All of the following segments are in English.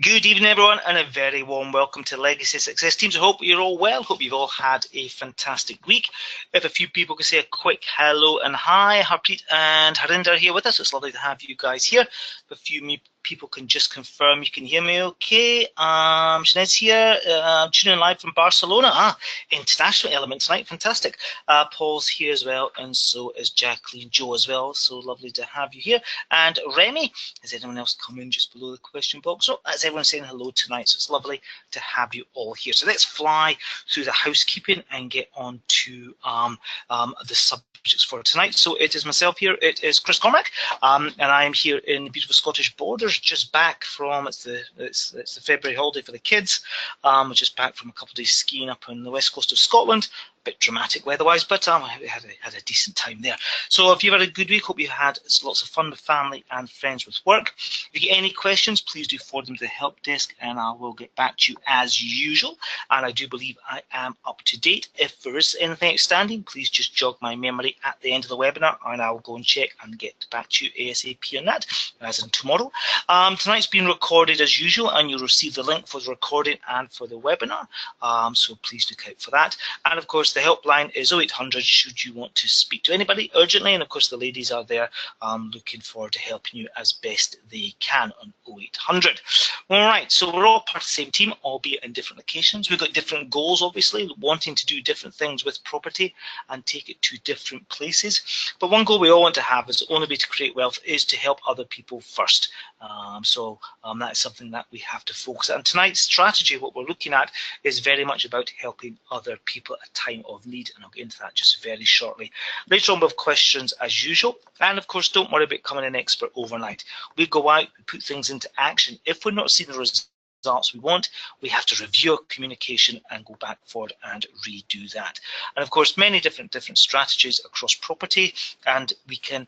Good evening, everyone, and a very warm welcome to Legacy Success Teams. I hope you're all well. Hope you've all had a fantastic week. If a few people could say a quick hello and hi, Harpreet and Harinder are here with us. It's lovely to have you guys here. If a few people can just confirm you can hear me okay. Sinead's here, tuning in live from Barcelona. International element tonight, fantastic. Paul's here as well, and so is Jacqueline, Joe as well. So lovely to have you here. And Remy, has anyone else come in just below the question box? So that's everyone saying hello tonight, so it's lovely to have you all here. So let's fly through the housekeeping and get on to the subjects for tonight. So it is myself here, it is Chris Cormack, and I am here in the beautiful Scottish borders, just back from, it's the February holiday for the kids, just back from a couple of days skiing up on the west coast of Scotland. Bit dramatic weather-wise, but we had a decent time there. So if you've had a good week, hope you've had lots of fun with family and friends with work. If you get any questions, please do forward them to the help desk and I will get back to you as usual. And I do believe I am up to date. If there is anything outstanding, please just jog my memory at the end of the webinar and I will go and check and get back to you ASAP on that, as in tomorrow. Tonight's been recorded as usual and you'll receive the link for the recording and for the webinar. So please look out for that. And of course, the helpline is 0800 should you want to speak to anybody urgently, and of course the ladies are there looking forward to helping you as best they can on 0800. All right, so we're all part of the same team, albeit in different locations. We've got different goals, obviously, wanting to do different things with property and take it to different places. But one goal we all want to have is the only way to create wealth is to help other people first. That is something that we have to focus on. And tonight's strategy, what we're looking at, is very much about helping other people at a time of need, and I'll get into that just very shortly. Later on, we'll have questions as usual, and of course, don't worry about becoming an expert overnight. We go out, we put things into action. If we're not seeing the results we want, we have to review our communication and go back forward and redo that. And of course, many different strategies across property, and we can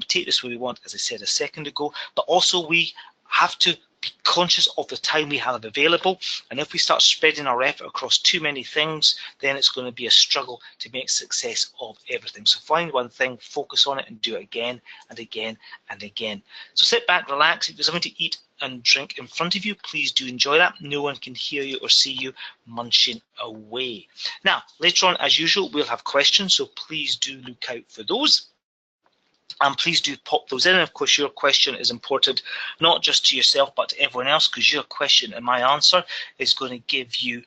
take this where we want, as I said a second ago, but also we have to be conscious of the time we have available, and if we start spreading our effort across too many things, then it's going to be a struggle to make success of everything. So find one thing, focus on it, and do it again and again and again. So sit back, relax. If there's something to eat and drink in front of you, please do enjoy that. No one can hear you or see you munching away. Now, later on, as usual, we'll have questions, so please do look out for those. And please do pop those in. And of course, your question is important, not just to yourself, but to everyone else, because your question and my answer is going to give you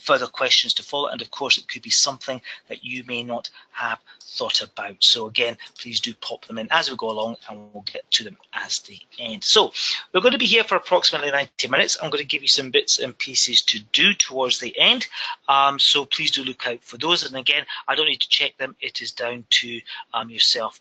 further questions to follow. And of course, it could be something that you may not have thought about. So again, please do pop them in as we go along and we'll get to them as they end. So we're going to be here for approximately 90 minutes. I'm going to give you some bits and pieces to do towards the end. So please do look out for those. And again, I don't need to check them. It is down to yourself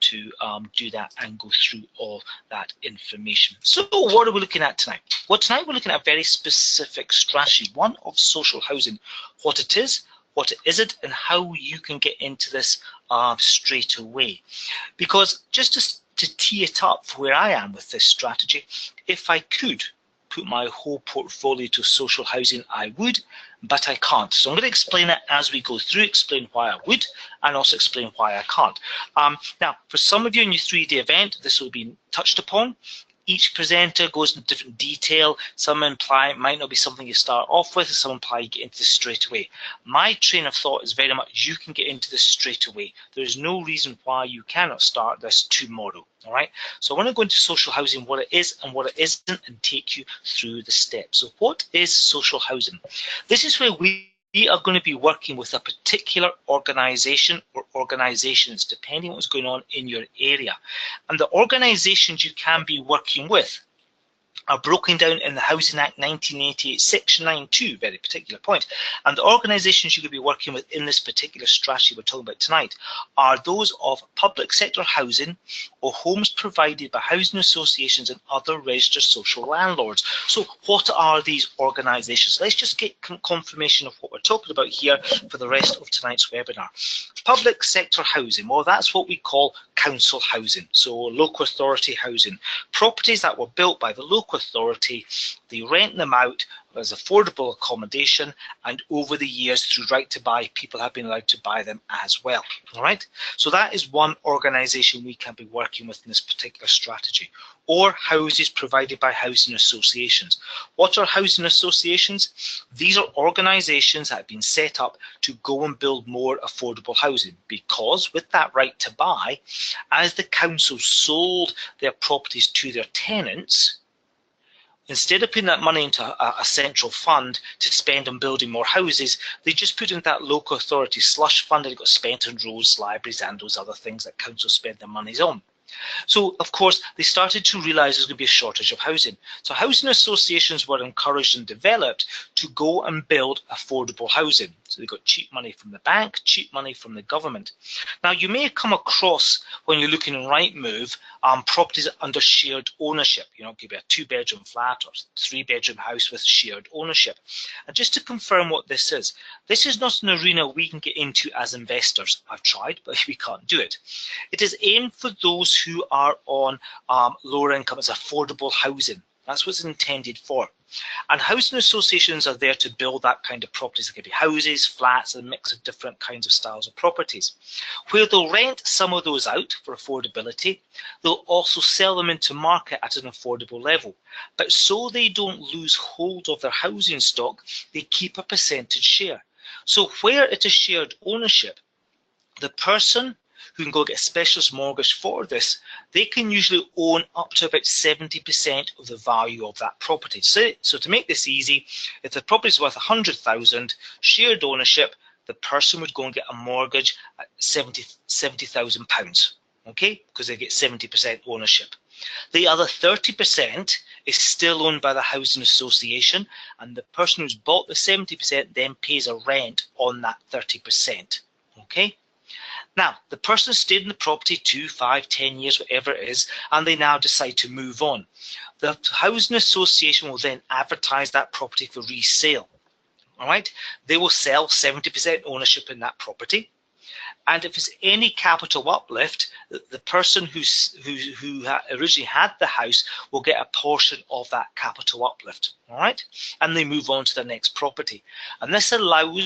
to do that and go through all that information. So what are we looking at tonight? Well, tonight we're looking at a very specific strategy, one of social housing, what it is, what it isn't, and how you can get into this straight away. Because just to tee it up for where I am with this strategy, if I could put my whole portfolio to social housing, I would, but I can't. So I'm going to explain it as we go through, explain why I would, and also explain why I can't. Now, for some of you in your 3-day event, this will be touched upon. Each presenter goes into different detail. Some imply it might not be something you start off with, some imply you get into this straight away. My train of thought is very much you can get into this straight away. There is no reason why you cannot start this tomorrow. All right. So I want to go into social housing, what it is and what it isn't, and take you through the steps. So what is social housing? This is where we are going to be working with a particular organisation or organisations, depending on what's going on in your area. And the organisations you can be working with are broken down in the Housing Act 1988, Section 9.2, very particular point. And the organisations you could be working with in this particular strategy we're talking about tonight are those of public sector housing or homes provided by housing associations and other registered social landlords. So what are these organisations? Let's just get confirmation of what we're talking about here for the rest of tonight's webinar. Public sector housing, well, that's what we call council housing, so local authority housing. Properties that were built by the local local authority, they rent them out as affordable accommodation, and over the years through Right to Buy, people have been allowed to buy them as well. All right, so that is one organisation we can be working with in this particular strategy. Or houses provided by housing associations. What are housing associations? These are organisations that have been set up to go and build more affordable housing, because with that Right to Buy, as the council sold their properties to their tenants, instead of putting that money into a central fund to spend on building more houses, they just put into that local authority slush fund, and it got spent on roads, libraries, and those other things that councils spend their monies on. So, of course, they started to realise there's going to be a shortage of housing. So housing associations were encouraged and developed to go and build affordable housing. So they got cheap money from the bank, cheap money from the government. Now, you may come across, when you're looking in Rightmove, properties under shared ownership. You know, it could be a 2-bedroom flat or 3-bedroom house with shared ownership. And just to confirm what this is not an arena we can get into as investors. I've tried, but we can't do it. It is aimed for those who are on lower income, as affordable housing. That's what it's intended for. And housing associations are there to build that kind of properties. It could be houses, flats, a mix of different kinds of styles of properties, where they'll rent some of those out for affordability. They'll also sell them into market at an affordable level. But so they don't lose hold of their housing stock, they keep a percentage share. So where it is shared ownership, the person who can go get a specialist mortgage for this, they can usually own up to about 70% of the value of that property. So to make this easy, if the property is worth 100,000, shared ownership, the person would go and get a mortgage at £70,000, okay? Because they get 70% ownership. The other 30% is still owned by the housing association, and the person who's bought the 70% then pays a rent on that 30%, okay? Now, the person stayed in the property 2, 5, 10 years, whatever it is, and they now decide to move on. The housing association will then advertise that property for resale. All right, they will sell 70% ownership in that property, and if there's any capital uplift, the person who originally had the house will get a portion of that capital uplift. All right, and they move on to the next property, and this allows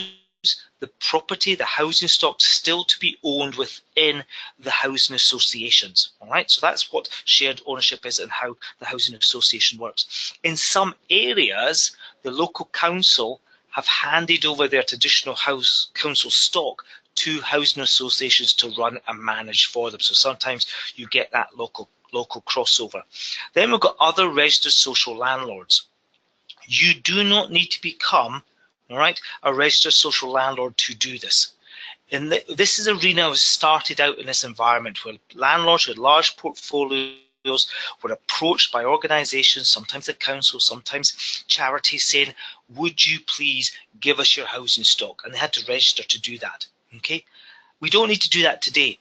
the property, the housing stock, still to be owned within the housing associations. All right, so that's what shared ownership is and how the housing association works. In some areas, the local council have handed over their traditional council stock to housing associations to run and manage for them. So sometimes you get that local crossover. Then we've got other registered social landlords. You do not need to become, all right, a registered social landlord to do this. And this is arena was started out in this environment where landlords with large portfolios were approached by organisations, sometimes the council, sometimes charities, saying, would you please give us your housing stock? And they had to register to do that. Okay, we don't need to do that today.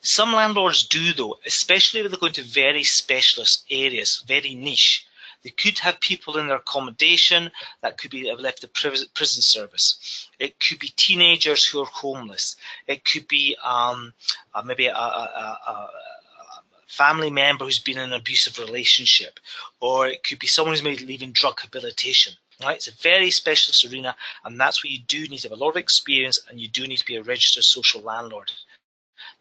Some landlords do though, especially if they're going to very specialist areas, very niche. They could have people in their accommodation that could be left the prison service. It could be teenagers who are homeless. It could be maybe a family member who's been in an abusive relationship, or it could be someone who's maybe leaving drug rehabilitation. Right? It's a very specialist arena, and that's where you do need to have a lot of experience, and you do need to be a registered social landlord.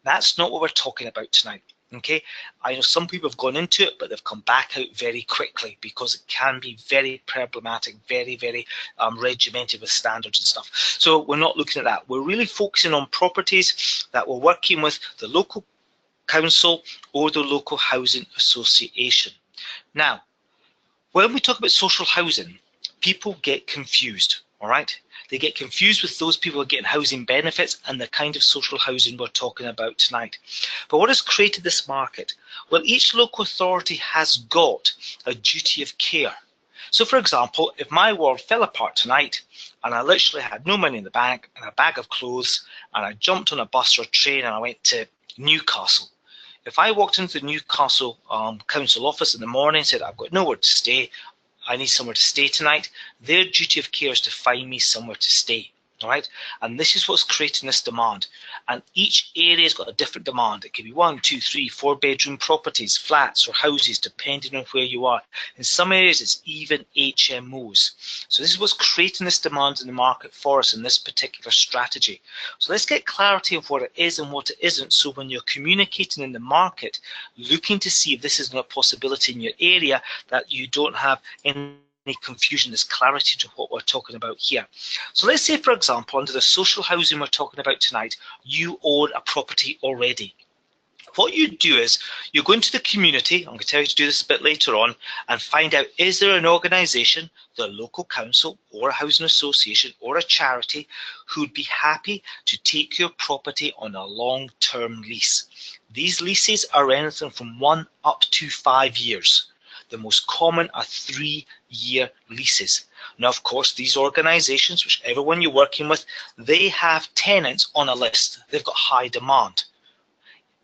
That's not what we're talking about tonight. Okay, I know some people have gone into it, but they've come back out very quickly because it can be very problematic, very, very regimented with standards and stuff. So we're not looking at that. We're really focusing on properties that we're working with the local council or the local housing association. Now, when we talk about social housing, people get confused, all right? They get confused with those people who are getting housing benefits and the kind of social housing we're talking about tonight. But what has created this market? Well, each local authority has got a duty of care. So for example, if my world fell apart tonight and I literally had no money in the bank and a bag of clothes and I jumped on a bus or a train and I went to Newcastle, if I walked into the Newcastle council office in the morning and said, I've got nowhere to stay, I need somewhere to stay tonight, their duty of care is to find me somewhere to stay. All right, and this is what's creating this demand. And each area's got a different demand. It could be 1, 2, 3, 4 bedroom properties, flats or houses, depending on where you are. In some areas, it's even HMOs. So this is what's creating this demand in the market for us in this particular strategy. So let's get clarity of what it is and what it isn't. So when you're communicating in the market, looking to see if this is not a possibility in your area, that you don't have any confusion, there's clarity to what we're talking about here. So let's say, for example, under the social housing we're talking about tonight, you own a property already. What you do is you go into the community, I'm going to tell you to do this a bit later on, and find out, is there an organisation, the local council or a housing association or a charity who would be happy to take your property on a long-term lease. These leases are anything from 1 up to 5 years. The most common are 3-year leases. Now, of course, these organisations, whichever one you're working with, they have tenants on a list. They've got high demand.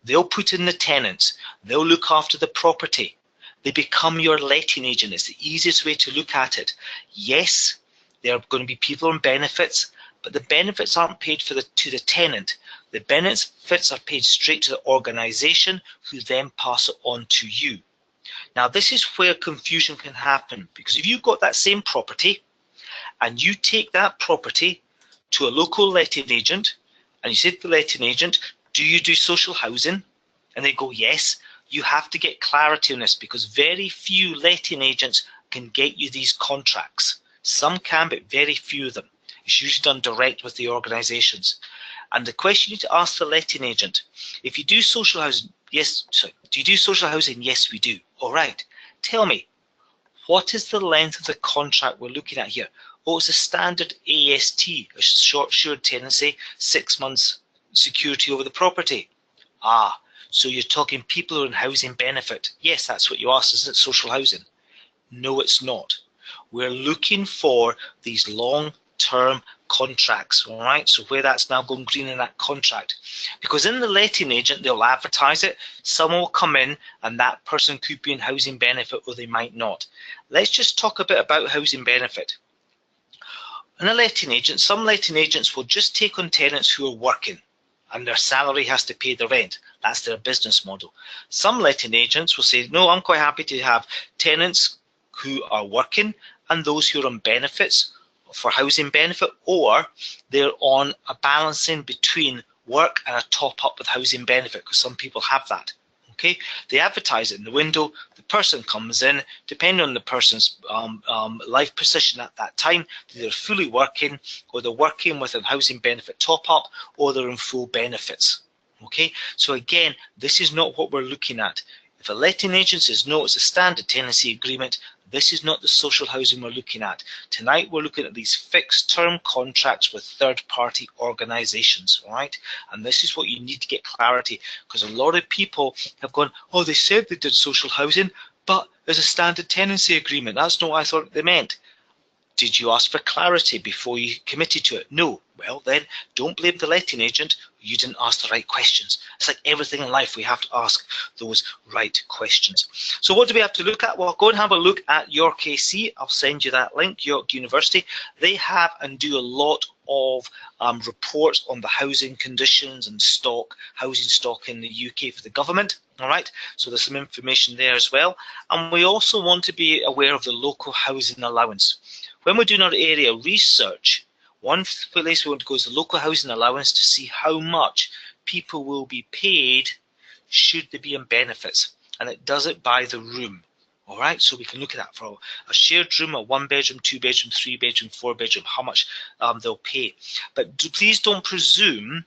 They'll put in the tenants. They'll look after the property. They become your letting agent. It's the easiest way to look at it. Yes, there are going to be people on benefits, but the benefits aren't paid to the tenant. The benefits are paid straight to the organisation, who then pass it on to you. Now, this is where confusion can happen, because if you've got that same property and you take that property to a local letting agent and you say to the letting agent, do you do social housing? And they go, yes. You have to get clarity on this, because very few letting agents can get you these contracts. Some can, but very few of them. It's usually done direct with the organisations. And the question you need to ask the letting agent, if you do social housing, yes, sorry, do you do social housing? Yes, we do. All right. Tell me, what is the length of the contract we're looking at here? Oh, it's a standard AST, a short assured tenancy, 6 months security over the property. Ah, so you're talking people who are in housing benefit. Yes, that's what you asked, isn't it? Social housing. No, it's not. We're looking for these long-term contracts, all right? So where that's now going green in that contract. Because in the letting agent, they'll advertise it. Someone will come in and that person could be in housing benefit, or they might not. Let's just talk a bit about housing benefit. In a letting agent, some letting agents will just take on tenants who are working, and their salary has to pay the rent. That's their business model. Some letting agents will say, no, I'm quite happy to have tenants who are working and those who are on benefits for housing benefit, or they're on a balancing between work and a top up with housing benefit, because some people have that. Okay, they advertise it in the window. The person comes in, depending on the person's life position at that time, they're fully working, or they're working with a housing benefit top up, or they're in full benefits. Okay, so again, this is not what we're looking at. If a letting agent says no, it's a standard tenancy agreement, this is not the social housing we're looking at. Tonight we're looking at these fixed term contracts with third-party organisations, all right? And this is what you need to get clarity, because a lot of people have gone, oh, they said they did social housing, but there's a standard tenancy agreement. That's not what I thought they meant. Did you ask for clarity before you committed to it? No. Well, then don't blame the letting agent. You didn't ask the right questions. It's like everything in life, we have to ask those right questions. So what do we have to look at? Well, go and have a look at York KC. I'll send you that link, York University. They have and do a lot of reports on the housing conditions and housing stock in the UK for the government. All right, so there's some information there as well. And we also want to be aware of the local housing allowance. When we're doing our area research, one place we want to go is the local housing allowance, to see how much people will be paid should they be on benefits. And it does it by the room. All right, so we can look at that for a shared room, a 1-bedroom, 2-bedroom, 3-bedroom, 4-bedroom, how much they'll pay. But please don't presume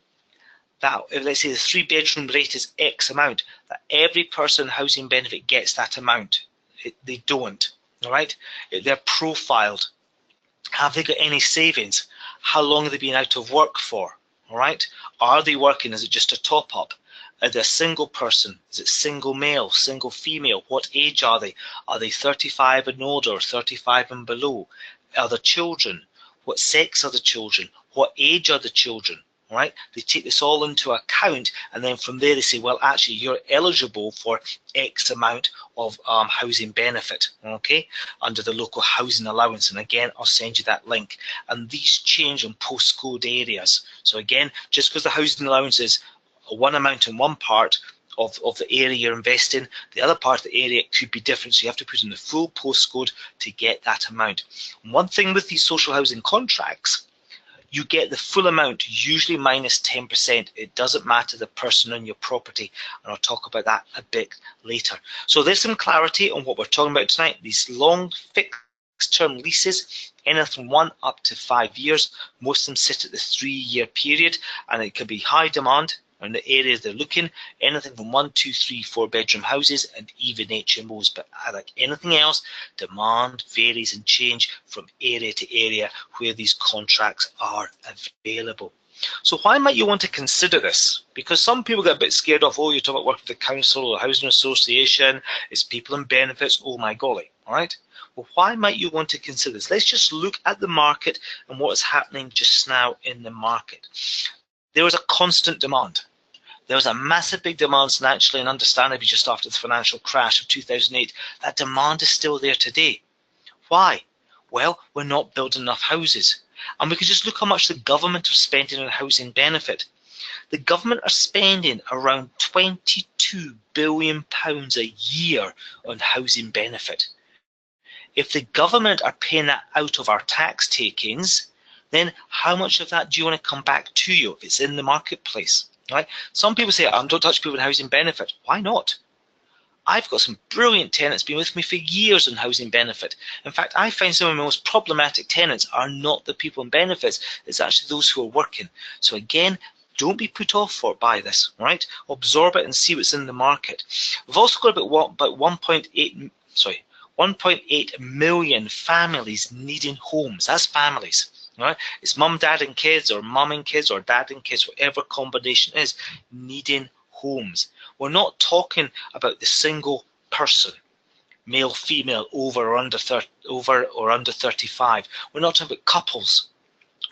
that, if let's say the 3-bedroom rate is X amount, that every person housing benefit gets that amount. They don't. All right, they're profiled. Have they got any savings? How long have they been out of work for? All right, are they working? Is it just a top up? Are they a single person? Is it single male, single female? What age are they? Are they 35 and older, 35 and below? Are there children? What sex are the children? What age are the children? Right? They take this all into account, and then from there they say, well, actually, you're eligible for X amount of housing benefit, okay, under the local housing allowance. And again, I'll send you that link. And these change on postcode areas. So again, just because the housing allowance is one amount in one part of the area you're investing, the other part of the area could be different. So you have to put in the full postcode to get that amount. And one thing with these social housing contracts, you get the full amount, usually minus 10%. It doesn't matter the person on your property, and I'll talk about that a bit later. So there's some clarity on what we're talking about tonight. These long fixed term leases, anything from 1 up to 5 years. Most of them sit at the 3-year period, and it can be high demand in the areas they're looking, anything from 1, 2, 3, 4 bedroom houses, and even HMOs. But like anything else, demand varies and change from area to area where these contracts are available. So why might you want to consider this? Because some people get a bit scared of, oh, you're talking about working with the council or housing association, it's people and benefits, oh my golly, all right? Well, why might you want to consider this? Let's just look at the market and what is happening just now in the market. There is a constant demand. There was a massive big demand naturally and understandably just after the financial crash of 2008. That demand is still there today. Why? Well, we're not building enough houses. And we can just look how much the government are spending on housing benefit. The government are spending around £22 billion a year on housing benefit. If the government are paying that out of our tax takings, then how much of that do you want to come back to you if it's in the marketplace? Right? Some people say, don't touch people in housing benefit. Why not? I've got some brilliant tenants been with me for years on housing benefit. In fact, I find some of my most problematic tenants are not the people in benefits, it's actually those who are working. So again, don't be put off by this, right? Absorb it and see what's in the market. We've also got about 1.8 million families needing homes. That's families. Right? It's mum, dad and kids, or mum and kids, or dad and kids, whatever combination is, needing homes. We're not talking about the single person, male, female, over or under 35. We're not talking about couples.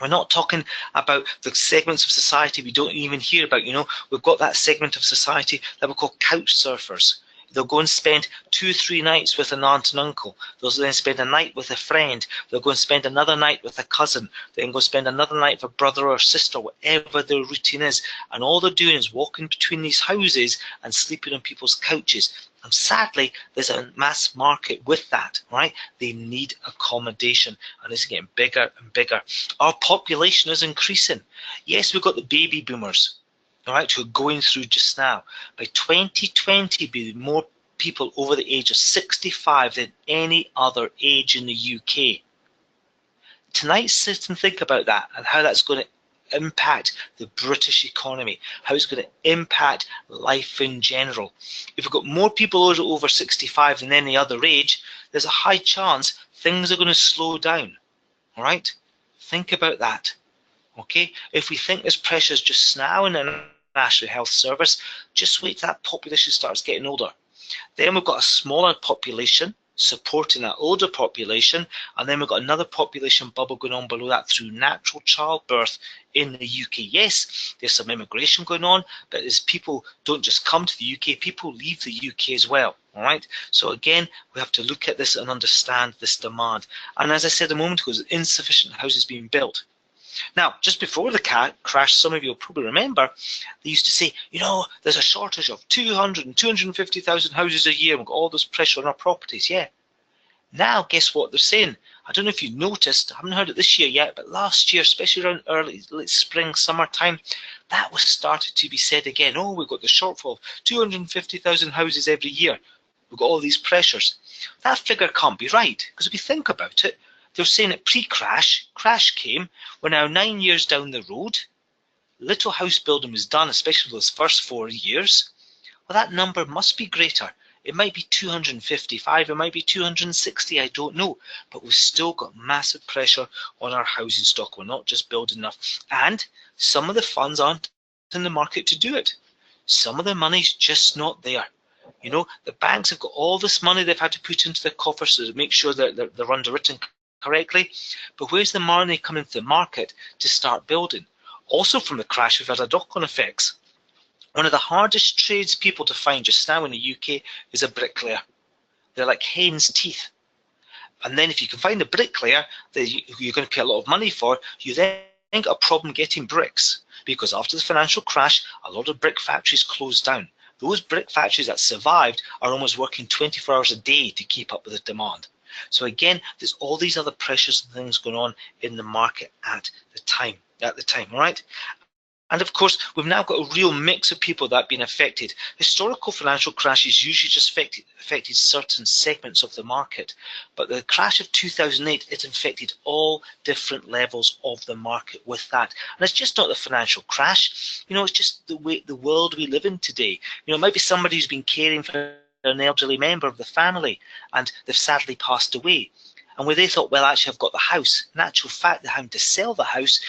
We're not talking about the segments of society we don't even hear about. You know, we've got that segment of society that we call couch surfers. They'll go and spend 2 or 3 nights with an aunt and uncle. They'll then spend a night with a friend. They'll go and spend another night with a cousin. Then go spend another night with a brother or sister, whatever their routine is. And all they're doing is walking between these houses and sleeping on people's couches. And sadly, there's a mass market with that, right? They need accommodation, and it's getting bigger and bigger. Our population is increasing. Yes, we've got the baby boomers, all right, who are going through just now. By 2020, be more people over the age of 65 than any other age in the UK. Tonight, sit and think about that and how that's going to impact the British economy, how it's going to impact life in general. If we've got more people over 65 than any other age, there's a high chance things are going to slow down, all right? Think about that. Okay, if we think there's pressures just now in the National Health Service, just wait till that population starts getting older. Then we've got a smaller population supporting that older population, and then we've got another population bubble going on below that through natural childbirth in the UK. Yes, there's some immigration going on, but as people don't just come to the UK, people leave the UK as well. All right, so again, we have to look at this and understand this demand. And as I said a moment ago, there's insufficient houses being built. Now, just before the crash, some of you will probably remember, they used to say, you know, there's a shortage of 200 and 250,000 houses a year. We've got all this pressure on our properties. Yeah. Now, guess what they're saying? I don't know if you noticed, I haven't heard it this year yet, but last year, especially around late spring, summertime, that was started to be said again. Oh, we've got the shortfall of 250,000 houses every year. We've got all these pressures. That figure can't be right, because if you think about it, they're saying that pre-crash, crash came, we're now 9 years down the road, little house building was done, especially those first 4 years. Well, that number must be greater. It might be 255, it might be 260, I don't know. But we've still got massive pressure on our housing stock. We're not just building enough. And some of the funds aren't in the market to do it. Some of the money's just not there. You know, the banks have got all this money they've had to put into their coffers to make sure that they're underwritten correctly, but where's the money coming to the market to start building? Also from the crash, we've had a knock-on effects. One of the hardest trades people to find just now in the UK is a bricklayer. They're like hen's teeth. And then if you can find a bricklayer that you're going to pay a lot of money for, you then got a problem getting bricks, because after the financial crash, a lot of brick factories closed down. Those brick factories that survived are almost working 24 hours a day to keep up with the demand. So again, there's all these other pressures and things going on in the market at the time, all right? And of course, we've now got a real mix of people that have been affected. Historical financial crashes usually just affected certain segments of the market. But the crash of 2008, it infected all different levels of the market with that. And it's just not the financial crash. You know, it's just the world we live in today. You know, it might be somebody who's been caring for an elderly member of the family and they've sadly passed away. And where they thought, well, actually, I've got the house. In actual fact, they're having to sell the house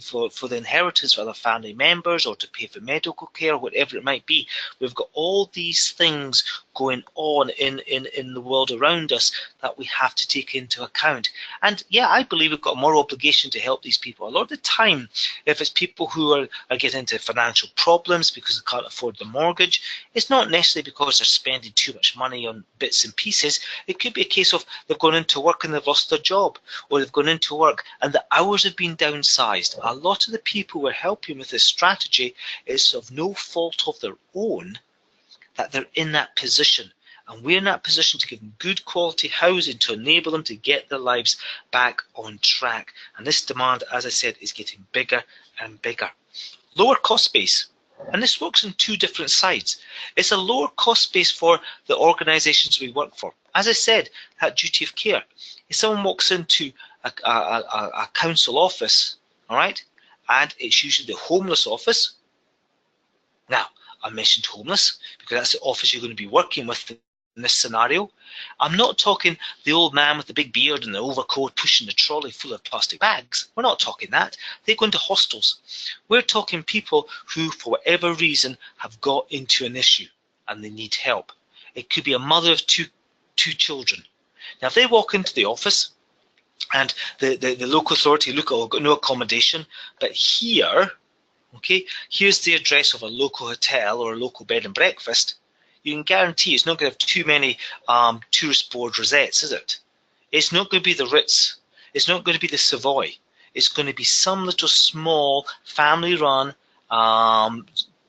for the inheritance for other family members or to pay for medical care, or whatever it might be. We've got all these things going on in the world around us that we have to take into account. And yeah, I believe we've got a moral obligation to help these people. A lot of the time, if it's people who are getting into financial problems because they can't afford the mortgage, it's not necessarily because they're spending too much money on bits and pieces. It could be a case of they've gone into work and they've lost their job, or they've gone into work and the hours have been downsized. A lot of the people we're helping with this strategy is of no fault of their own that they're in that position. And we're in that position to give them good quality housing to enable them to get their lives back on track. And this demand, as I said, is getting bigger and bigger. Lower cost base. And this works on two different sides. It's a lower cost base for the organisations we work for. As I said, that duty of care. If someone walks into a council office, all right, and it's usually the homeless office. Now, I mentioned homeless because that's the office you're going to be working with in this scenario. I'm not talking the old man with the big beard and the overcoat pushing the trolley full of plastic bags. We're not talking that. They go into hostels. We're talking people who, for whatever reason, have got into an issue and they need help. It could be a mother of two children. Now, if they walk into the office and the local authority look, oh, got no accommodation, but here, okay, here's the address of a local hotel or a local bed and breakfast, you can guarantee it's not going to have too many tourist board rosettes, is it? It's not going to be the Ritz. It's not going to be the Savoy. It's going to be some little small family-run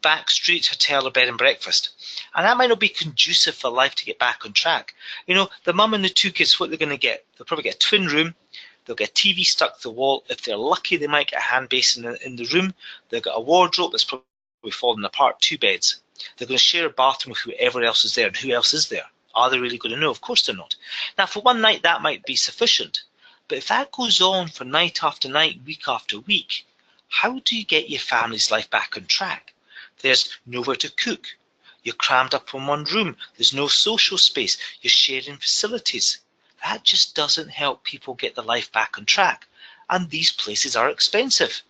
back street hotel or bed and breakfast. And that might not be conducive for life to get back on track. You know, the mum and the two kids, what they're going to get? They'll probably get a twin room. They'll get a TV stuck to the wall. If they're lucky, they might get a hand basin in the room. They've got a wardrobe that's probably falling apart, 2 beds. They're going to share a bathroom with whoever else is there. And who else is there? Are they really going to know? Of course they're not. Now, for one night, that might be sufficient. But if that goes on for night after night, week after week, how do you get your family's life back on track? There's nowhere to cook. You're crammed up in one room. There's no social space. You're sharing facilities. That just doesn't help people get their life back on track. And these places are expensive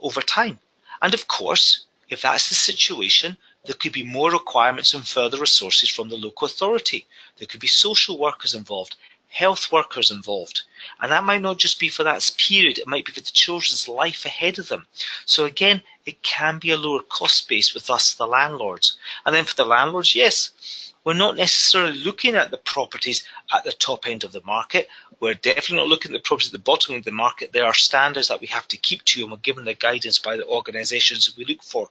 over time. And of course, if that's the situation, there could be more requirements and further resources from the local authority. There could be social workers involved, health workers involved. And that might not just be for that period, it might be for the children's life ahead of them. So again, it can be a lower cost base with us, the landlords. And then for the landlords, yes, we're not necessarily looking at the properties at the top end of the market. We're definitely not looking at the properties at the bottom of the market. There are standards that we have to keep to, and we're given the guidance by the organisations that we look for.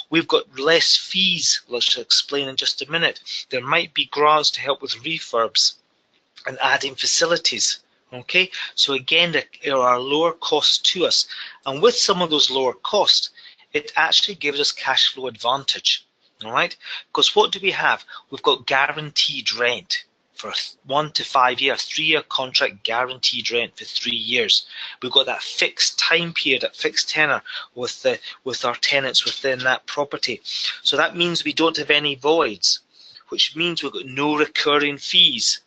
We've got less fees, let's explain in just a minute. There might be grants to help with refurbs and adding facilities. Okay, so again, there are lower costs to us. And with some of those lower costs, it actually gives us cash flow advantage. All right, because what do we have? We've got guaranteed rent for 1 to 5 year, 3-year contract, guaranteed rent for 3 years. We've got that fixed time period, that fixed tenor with our tenants within that property. So that means we don't have any voids, which means we've got no recurring fees.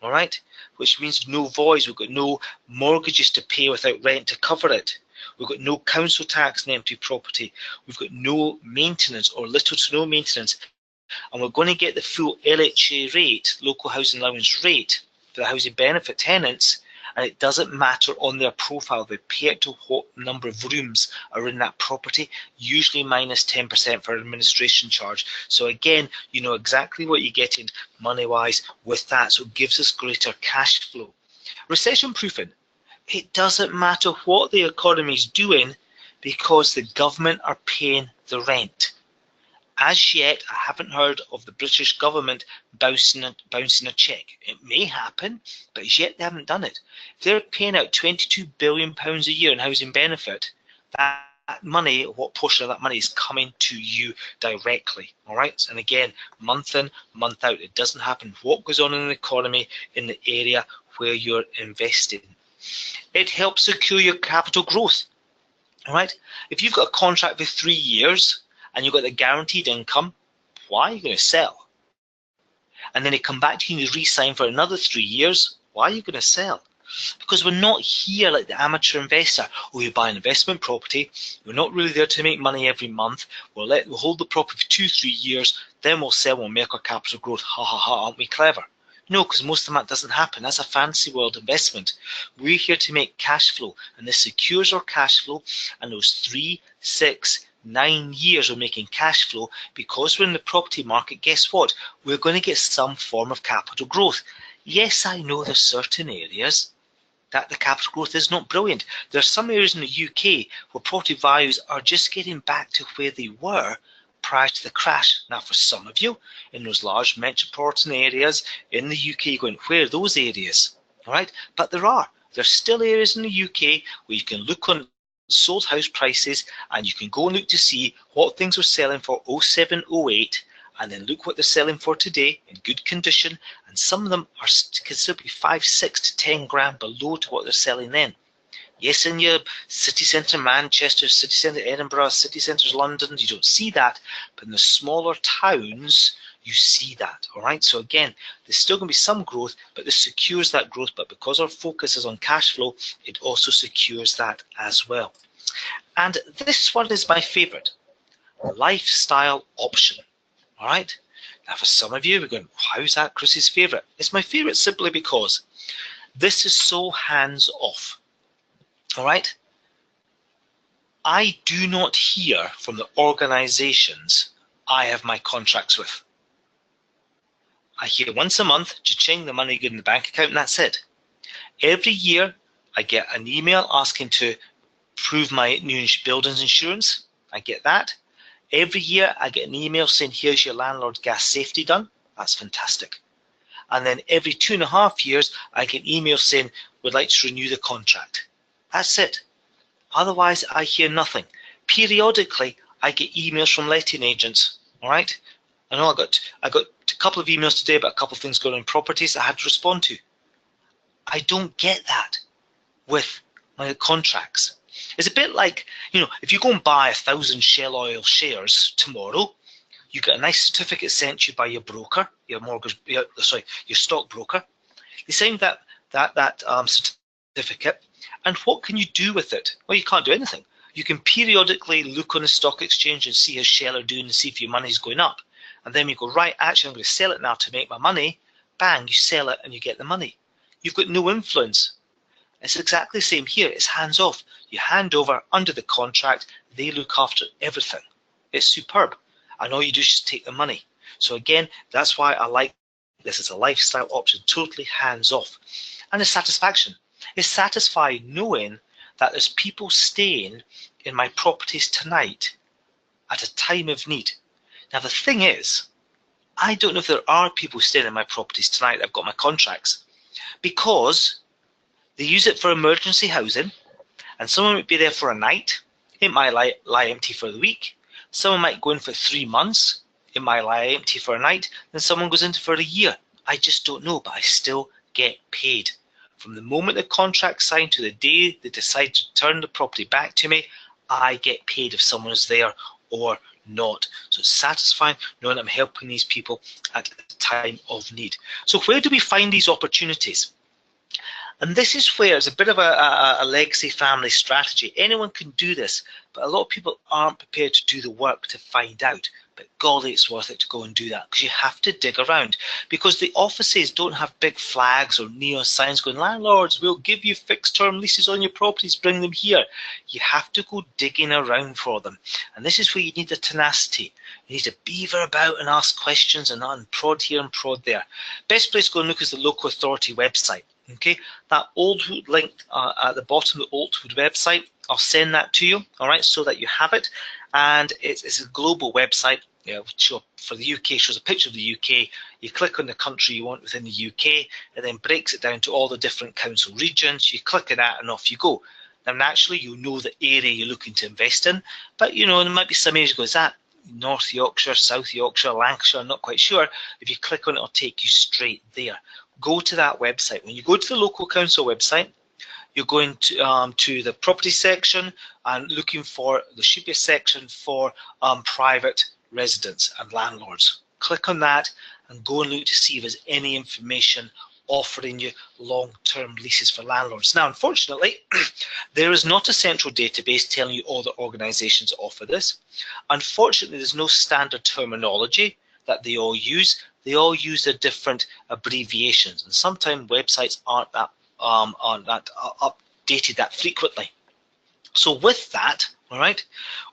All right, which means no voids. We've got no mortgages to pay without rent to cover it. We've got no council tax on empty property. We've got no maintenance or little to no maintenance. And we're going to get the full LHA rate, local housing allowance rate, for the housing benefit tenants. and it doesn't matter on their profile. They pay it to what number of rooms are in that property, usually minus 10% for administration charge. So again, you know exactly what you're getting money-wise with that, so it gives us greater cash flow. Recession proofing. It doesn't matter what the economy is doing because the government are paying the rent. As yet, I haven't heard of the British government bouncing a cheque. It may happen, but as yet they haven't done it. If they're paying out £22 billion a year in housing benefit, that money, what portion of that money is coming to you directly, all right? And again, month in, month out, it doesn't happen. What goes on in the economy in the area where you're investing? It helps secure your capital growth, all right? If you've got a contract for 3 years, and you've got the guaranteed income, why are you going to sell? And then they come back to you and you re-sign for another 3 years, why are you going to sell? Because we're not here like the amateur investor. Oh, you buy an investment property, we're not really there to make money every month, we'll hold the property for 2-3 years, then we'll sell, we'll make our capital growth, ha ha ha, aren't we clever? No, because most of that doesn't happen. That's a fancy world investment. We're here to make cash flow, and this secures our cash flow, and those 3, 6, 9 years of making cash flow, because we're in the property market, guess what? We're going to get some form of capital growth. Yes, I know there's certain areas that the capital growth is not brilliant. There are some areas in the UK where property values are just getting back to where they were prior to the crash. Now, for some of you in those large metropolitan areas in the UK, going, where are those areas? All right, but there's still areas in the UK where you can look on sold house prices and you can go and look to see what things were selling for 07, 08, and then look what they're selling for today in good condition, and some of them are considerably 5, 6 to 10 grand below to what they're selling then. Yes, in your city centre Manchester, city centre Edinburgh, city centres London, you don't see that, but in the smaller towns you see that. All right, so again, there's still going to be some growth, but this secures that growth. But because our focus is on cash flow, it also secures that as well. And this one is my favorite, lifestyle option. All right, now for some of you, we're going, how's that Chris's favorite? It's my favorite simply because this is so hands off. All right, I do not hear from the organizations I have my contracts with. I hear once a month, cha-ching, the money good in the bank account, and that's it. Every year, I get an email asking to prove my new buildings insurance. I get that. Every year, I get an email saying, here's your landlord gas safety done. That's fantastic. And then every 2.5 years, I get emails saying, we'd like to renew the contract. That's it. Otherwise, I hear nothing. Periodically, I get emails from letting agents, all right? I know I got a couple of emails today about a couple of things going on in properties I had to respond to. I don't get that with my contracts. It's a bit like, you know, if you go and buy 1,000 Shell Oil shares tomorrow, you get a nice certificate sent to you by your broker, your stockbroker. They send that certificate, and what can you do with it? Well, you can't do anything. You can periodically look on the stock exchange and see how Shell are doing and see if your money's going up. And then you go, right, actually, I'm going to sell it now to make my money. Bang, you sell it and you get the money. You've got no influence. It's exactly the same here. It's hands off. You hand over under the contract. They look after everything. It's superb. And all you do is just take the money. So again, that's why I like this as a lifestyle option, totally hands off. And the satisfaction. It's satisfying knowing that there's people staying in my properties tonight at a time of need. Now, the thing is, I don't know if there are people staying in my properties tonight that have got my contracts, because they use it for emergency housing, and someone might be there for a night. It might lie empty for the week. Someone might go in for 3 months. It might lie empty for a night. Then someone goes in for a year. I just don't know, but I still get paid. From the moment the contract's signed to the day they decide to turn the property back to me, I get paid if someone is there or not. So it's satisfying knowing I'm helping these people at a time of need. So where do we find these opportunities? And this is where it's a bit of a legacy family strategy. Anyone can do this, but a lot of people aren't prepared to do the work to find out. But but golly, it's worth it to go and do that, because you have to dig around, because the offices don't have big flags or neon signs going, landlords, we'll give you fixed term leases on your properties, bring them here. You have to go digging around for them, and this is where you need the tenacity. You need to beaver about and ask questions and prod here and prod there. Best place to go and look is the local authority website. Okay, that Old Hood link at the bottom of the Old Hood website, I'll send that to you, all right, so that you have it. And it's a global website, which for the UK shows a picture of the UK. You click on the country you want within the UK, and then breaks it down to all the different council regions. You click on that and off you go. Now naturally you know the area you're looking to invest in, but you know there might be some areas go, is that North Yorkshire, South Yorkshire, Lancashire, I'm not quite sure. If you click on it, it'll take you straight there. Go to that website. When you go to the local council website, you're going to the property section and looking for, there should be a section for private residents and landlords. Click on that and go and look to see if there's any information offering you long-term leases for landlords. Now, unfortunately, there is not a central database telling you all the organisations that offer this. Unfortunately, there's no standard terminology that they all use. They all use their different abbreviations, and sometimes websites aren't that updated that frequently. So with that, all right,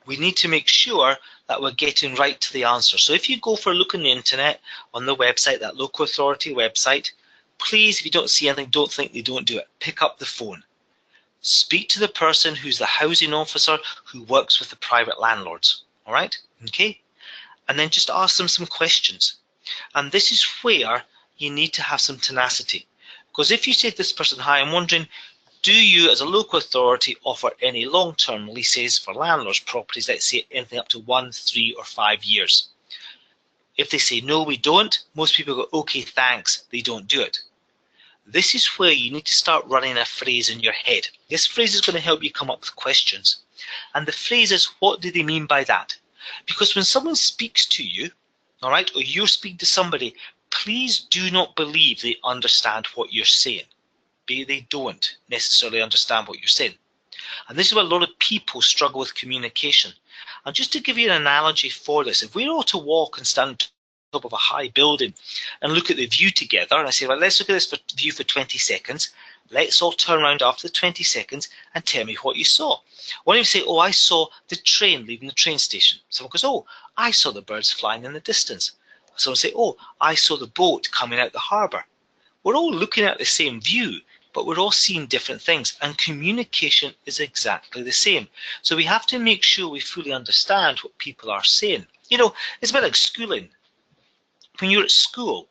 we need to make sure that we're getting right to the answer. So if you go for a look on the internet, on the website, that local authority website, please, if you don't see anything, don't think they don't do it. Pick up the phone. Speak to the person who's the housing officer who works with the private landlords, all right, okay? And then just ask them some questions. And this is where you need to have some tenacity. Because if you say to this person, hi, I'm wondering, do you as a local authority offer any long-term leases for landlords properties, let's say anything up to 1, 3 or 5 years? If they say, no, we don't, most people go, okay, thanks, they don't do it. This is where you need to start running a phrase in your head. This phrase is going to help you come up with questions. And the phrase is, what do they mean by that? Because when someone speaks to you, all right, or you're speaking to somebody, please do not believe they understand what you're saying. They don't necessarily understand what you're saying. And this is where a lot of people struggle with communication. And just to give you an analogy for this, if we were to walk and stand on top of a high building and look at the view together, and I say, well, let's look at this view for 20 seconds. Let's all turn around after the 20 seconds and tell me what you saw. One of you say, oh, I saw the train leaving the train station. Someone goes, oh, I saw the birds flying in the distance. Someone say, oh, I saw the boat coming out the harbour. We're all looking at the same view, but we're all seeing different things, and communication is exactly the same. So we have to make sure we fully understand what people are saying. You know, it's a bit like schooling. When you're at school,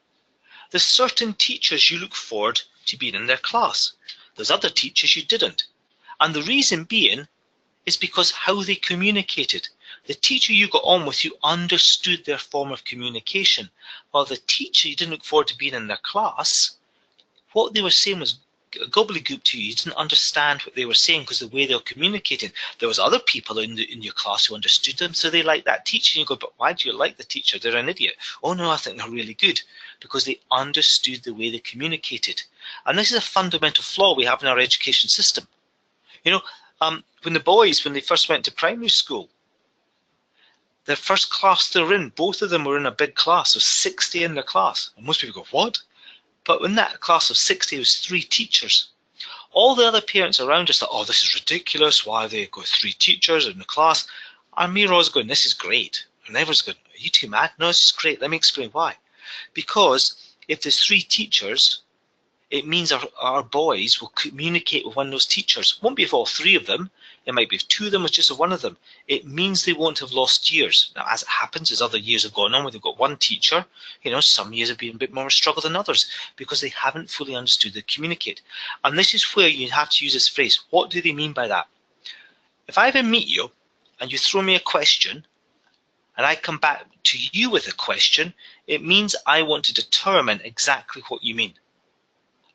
there's certain teachers you look forward to being in their class. There's other teachers you didn't. And the reason being is because how they communicated. The teacher you got on with, you understood their form of communication. While the teacher you didn't look forward to being in their class, what they were saying was gobbledygook to you. You didn't understand what they were saying because the way they were communicating. There was other people in your class who understood them, so they liked that teacher. And you go, but why do you like the teacher? They're an idiot. Oh no, I think they're really good, because they understood the way they communicated. And this is a fundamental flaw we have in our education system. You know, when the boys, when they first went to primary school, the first class they're in, both of them were in a big class, so 60 in the class. And most people go, what? But in that class of 60, there was 3 teachers. All the other parents around us thought, oh, this is ridiculous. Why they got 3 teachers in the class? And me and Roz going, this is great. And everyone's going, are you too mad? No, this is great. Let me explain why. Because if there's 3 teachers, it means our boys will communicate with one of those teachers. It won't be with all 3 of them. It might be with 2 of them or just with one of them. It means they won't have lost years. Now, as it happens, as other years have gone on where they've got 1 teacher, you know, some years have been a bit more of a struggle than others because they haven't fully understood to communicate. And this is where you have to use this phrase. What do they mean by that? If I ever meet you and you throw me a question and I come back to you with a question, it means I want to determine exactly what you mean.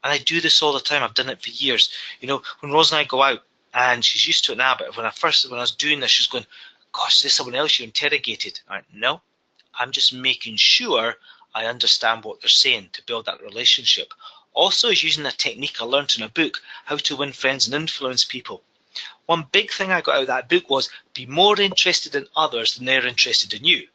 And I do this all the time. I've done it for years. You know, when Rose and I go out, and she's used to it now, but when I was doing this, she's going, gosh, there's someone else you interrogated. All right, no, I'm just making sure I understand what they're saying to build that relationship. Also is using a technique I learned in a book, How to Win Friends and Influence People. One big thing I got out of that book was be more interested in others than they're interested in you.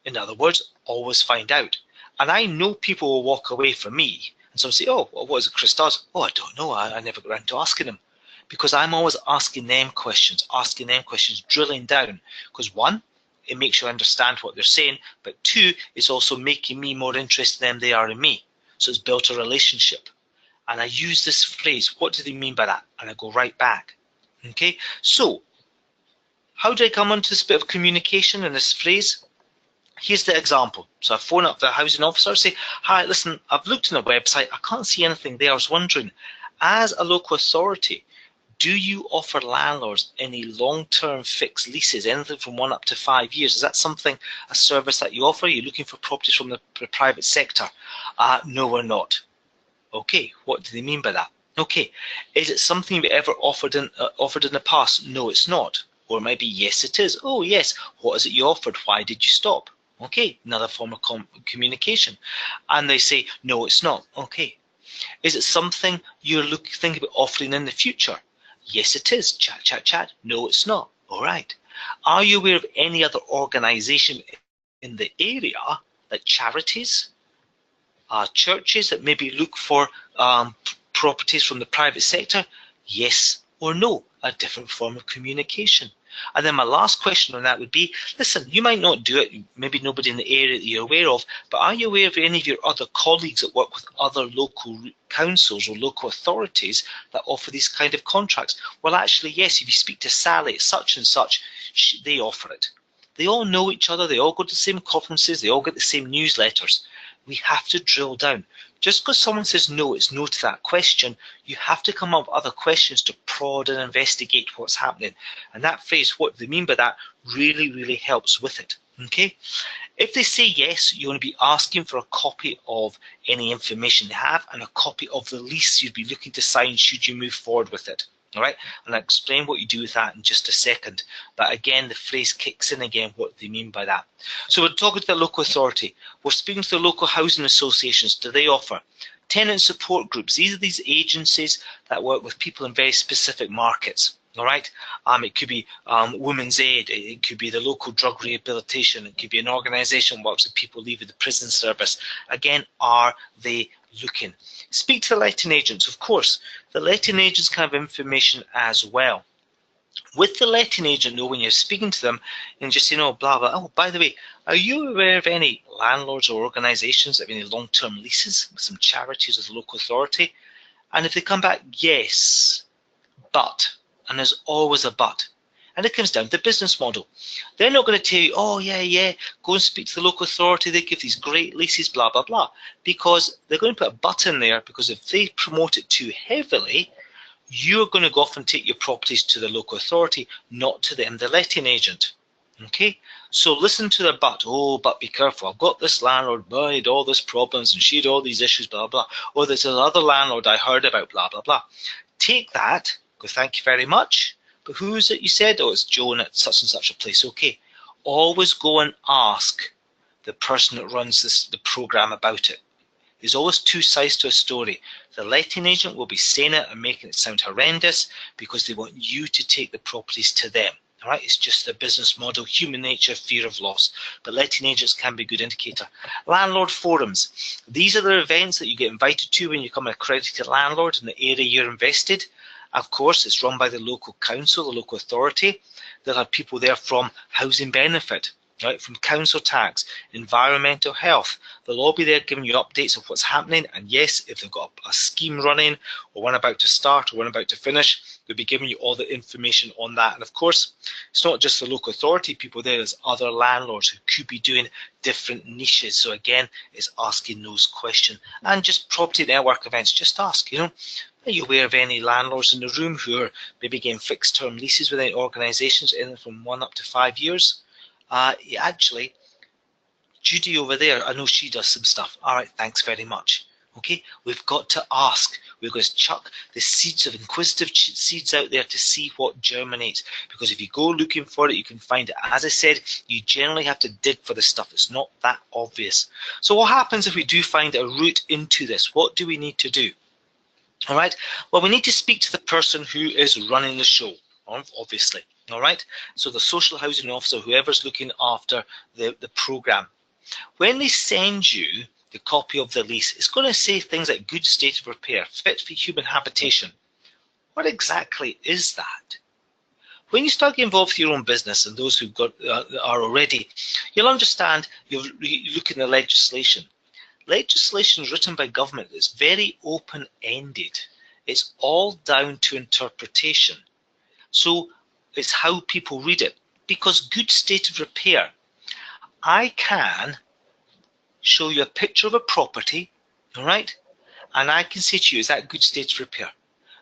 In other words, always find out. And I know people will walk away from me and some say, oh, well, what is it Chris does? Oh, I don't know. I never got around to asking him. Because I'm always asking them questions, drilling down. Because one, it makes you understand what they're saying, but two, it's also making me more interested in them than they are in me. So it's built a relationship. And I use this phrase, what do they mean by that? And I go right back. Okay, so how do I come onto this bit of communication in this phrase? Here's the example. So I phone up the housing officer, say, hi, listen, I've looked on the website, I can't see anything there. I was wondering, as a local authority, do you offer landlords any long-term fixed leases, anything from 1 up to 5 years? Is that something, a service that you offer? Are you looking for properties from the private sector? No, we're not. Okay, what do they mean by that? Okay, is it something you've ever offered in the past? No, it's not. Or maybe yes, it is. Oh, yes. What is it you offered? Why did you stop? Okay, another form of communication. And they say, no, it's not. Okay. Is it something you're thinking about offering in the future? Yes, it is. Chat, chat, chat. No, it's not. All right. Are you aware of any other organisation in the area, like charities, churches that maybe look for properties from the private sector? Yes or no, a different form of communication. And then my last question on that would be, listen, you might not do it, maybe nobody in the area that you're aware of, but are you aware of any of your other colleagues that work with other local councils or local authorities that offer these kind of contracts? Well, actually, yes, if you speak to Sally at such and such, they offer it. They all know each other, they all go to the same conferences, they all get the same newsletters. We have to drill down. Just because someone says no, it's no to that question, you have to come up with other questions to prod and investigate what's happening. And that phrase, what do they mean by that, really, really helps with it. Okay? If they say yes, you want to be asking for a copy of any information they have and a copy of the lease you'd be looking to sign should you move forward with it. All right, and I'll explain what you do with that in just a second. But again, the phrase kicks in again, what do they mean by that? So we're talking to the local authority. We're speaking to the local housing associations. Do they offer tenant support groups? These are these agencies that work with people in very specific markets. All right, it could be Women's Aid, it could be the local drug rehabilitation, it could be an organisation that works with people leaving the prison service. Again, are they looking? Speak to the letting agents, of course. The letting agents can have information as well. With the letting agent, though, when you're speaking to them and just saying, oh, blah, blah, oh, by the way, are you aware of any landlords or organisations that have any long-term leases with some charities or the local authority? And if they come back, yes, but, and there's always a but. And it comes down to the business model. They're not going to tell you, oh, yeah, go and speak to the local authority, they give these great leases, blah, blah, blah. Because they're going to put a but in there, because if they promote it too heavily, you're going to go off and take your properties to the local authority, not to them, the letting agent. Okay, so listen to the but. Oh, but be careful. I've got this landlord, but he had all these problems and she had all these issues, blah, blah. Or there's another landlord I heard about, blah, blah, blah. Take that, go, thank you very much. But who is it you said? Oh, it's Joan at such and such a place. Okay, always go and ask the person that runs the program about it. There's always two sides to a story. The letting agent will be saying it and making it sound horrendous because they want you to take the properties to them. All right, it's just the business model, human nature, fear of loss. But letting agents can be a good indicator. Landlord forums. These are the events that you get invited to when you become an accredited landlord in the area you're invested. Of course, it's run by the local council, the local authority. They'll have people there from housing benefit, right, from council tax, environmental health. They'll all be there giving you updates of what's happening. And yes, if they've got a scheme running or one about to start or one about to finish, they'll be giving you all the information on that. And of course, it's not just the local authority people there, there's other landlords who could be doing different niches. So again, it's asking those questions. And just property network events, just ask, you know, are you aware of any landlords in the room who are maybe getting fixed term leases with any organisations, anything from 1 up to 5 years? Actually, Judy over there, I know she does some stuff. All right, thanks very much. Okay, we've got to ask. We're going to chuck the seeds of inquisitive seeds out there to see what germinates. Because if you go looking for it, you can find it. As I said, you generally have to dig for this stuff. It's not that obvious. So what happens if we do find a route into this? What do we need to do? All right, well, we need to speak to the person who is running the show. obviously. All right. So the social housing officer, whoever's looking after the program, when they send you the copy of the lease, it's going to say things like good state of repair, fit for human habitation. What exactly is that? When you start getting involved with your own business, and those who've got are already, you'll understand. You look in the legislation. Legislation is written by government that's very open-ended. It's all down to interpretation. So it's how people read it. Because good state of repair, I can show you a picture of a property, all right? And I can say to you, is that good state of repair?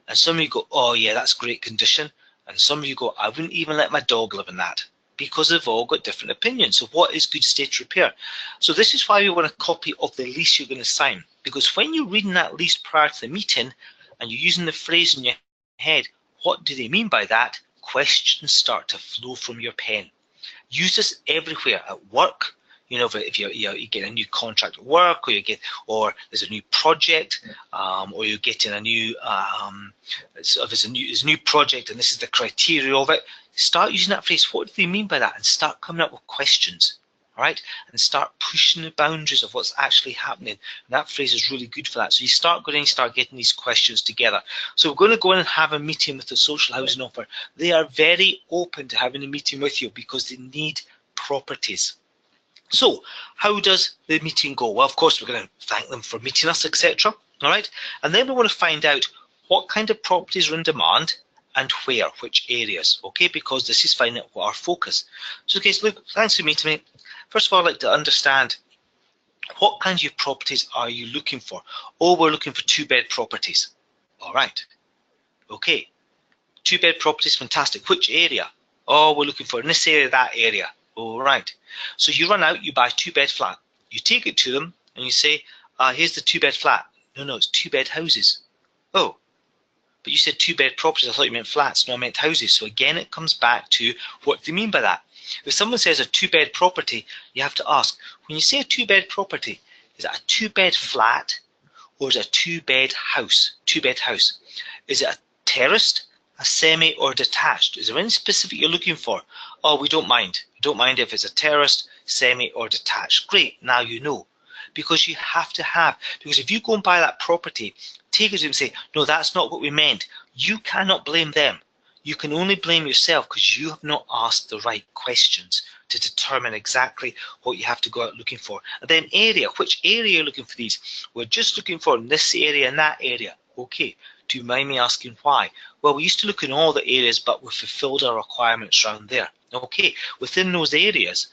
And some of you go, oh yeah, that's great condition. And some of you go, I wouldn't even let my dog live in that, because they've all got different opinions. So what is good state of repair? So this is why we want a copy of the lease you're going to sign. Because when you're reading that lease prior to the meeting and you're using the phrase in your head, what do they mean by that? Questions start to flow from your pen. Use this everywhere, at work. You know, if you get a new contract at work, or there's a new project, or you're getting a new, so if there's a new project and this is the criteria of it, start using that phrase. What do they mean by that? And start coming up with questions, all right? And start pushing the boundaries of what's actually happening. And that phrase is really good for that. So you start getting these questions together. So we're going to go in and have a meeting with the social housing officer. They are very open to having a meeting with you because they need properties. So how does the meeting go? Well, of course, we're going to thank them for meeting us, etc. All right, and then we want to find out what kind of properties are in demand and where, which areas. Okay, because this is finding out what our focus. So, okay, so look, thanks for meeting me. First of all, I'd like to understand what kinds of properties are you looking for? Oh, we're looking for 2-bed properties. All right. Okay, 2-bed properties, fantastic. Which area? Oh, we're looking for in this area, that area. All right. So you run out, you buy a 2-bed flat. You take it to them and you say, here's the 2-bed flat. No, it's 2-bed houses. Oh, but you said 2-bed properties. I thought you meant flats. No, I meant houses. So again, it comes back to what do you mean by that? If someone says a 2-bed property, you have to ask, when you say a 2-bed property, is it a 2-bed flat or is it a 2-bed house? 2-bed house. Is it a terraced, a semi, or detached? Is there any specific you're looking for? Oh, we don't mind. We don't mind if it's a terraced, semi, or detached. Great, now you know. Because you have to have, because if you go and buy that property, take it to them and say, no, that's not what we meant. You cannot blame them. You can only blame yourself because you have not asked the right questions to determine exactly what you have to go out looking for. And then area, which area are you looking for these? We're just looking for in this area and that area. Okay, do you mind me asking why? Well, we used to look in all the areas, but we've fulfilled our requirements around there. Okay, within those areas,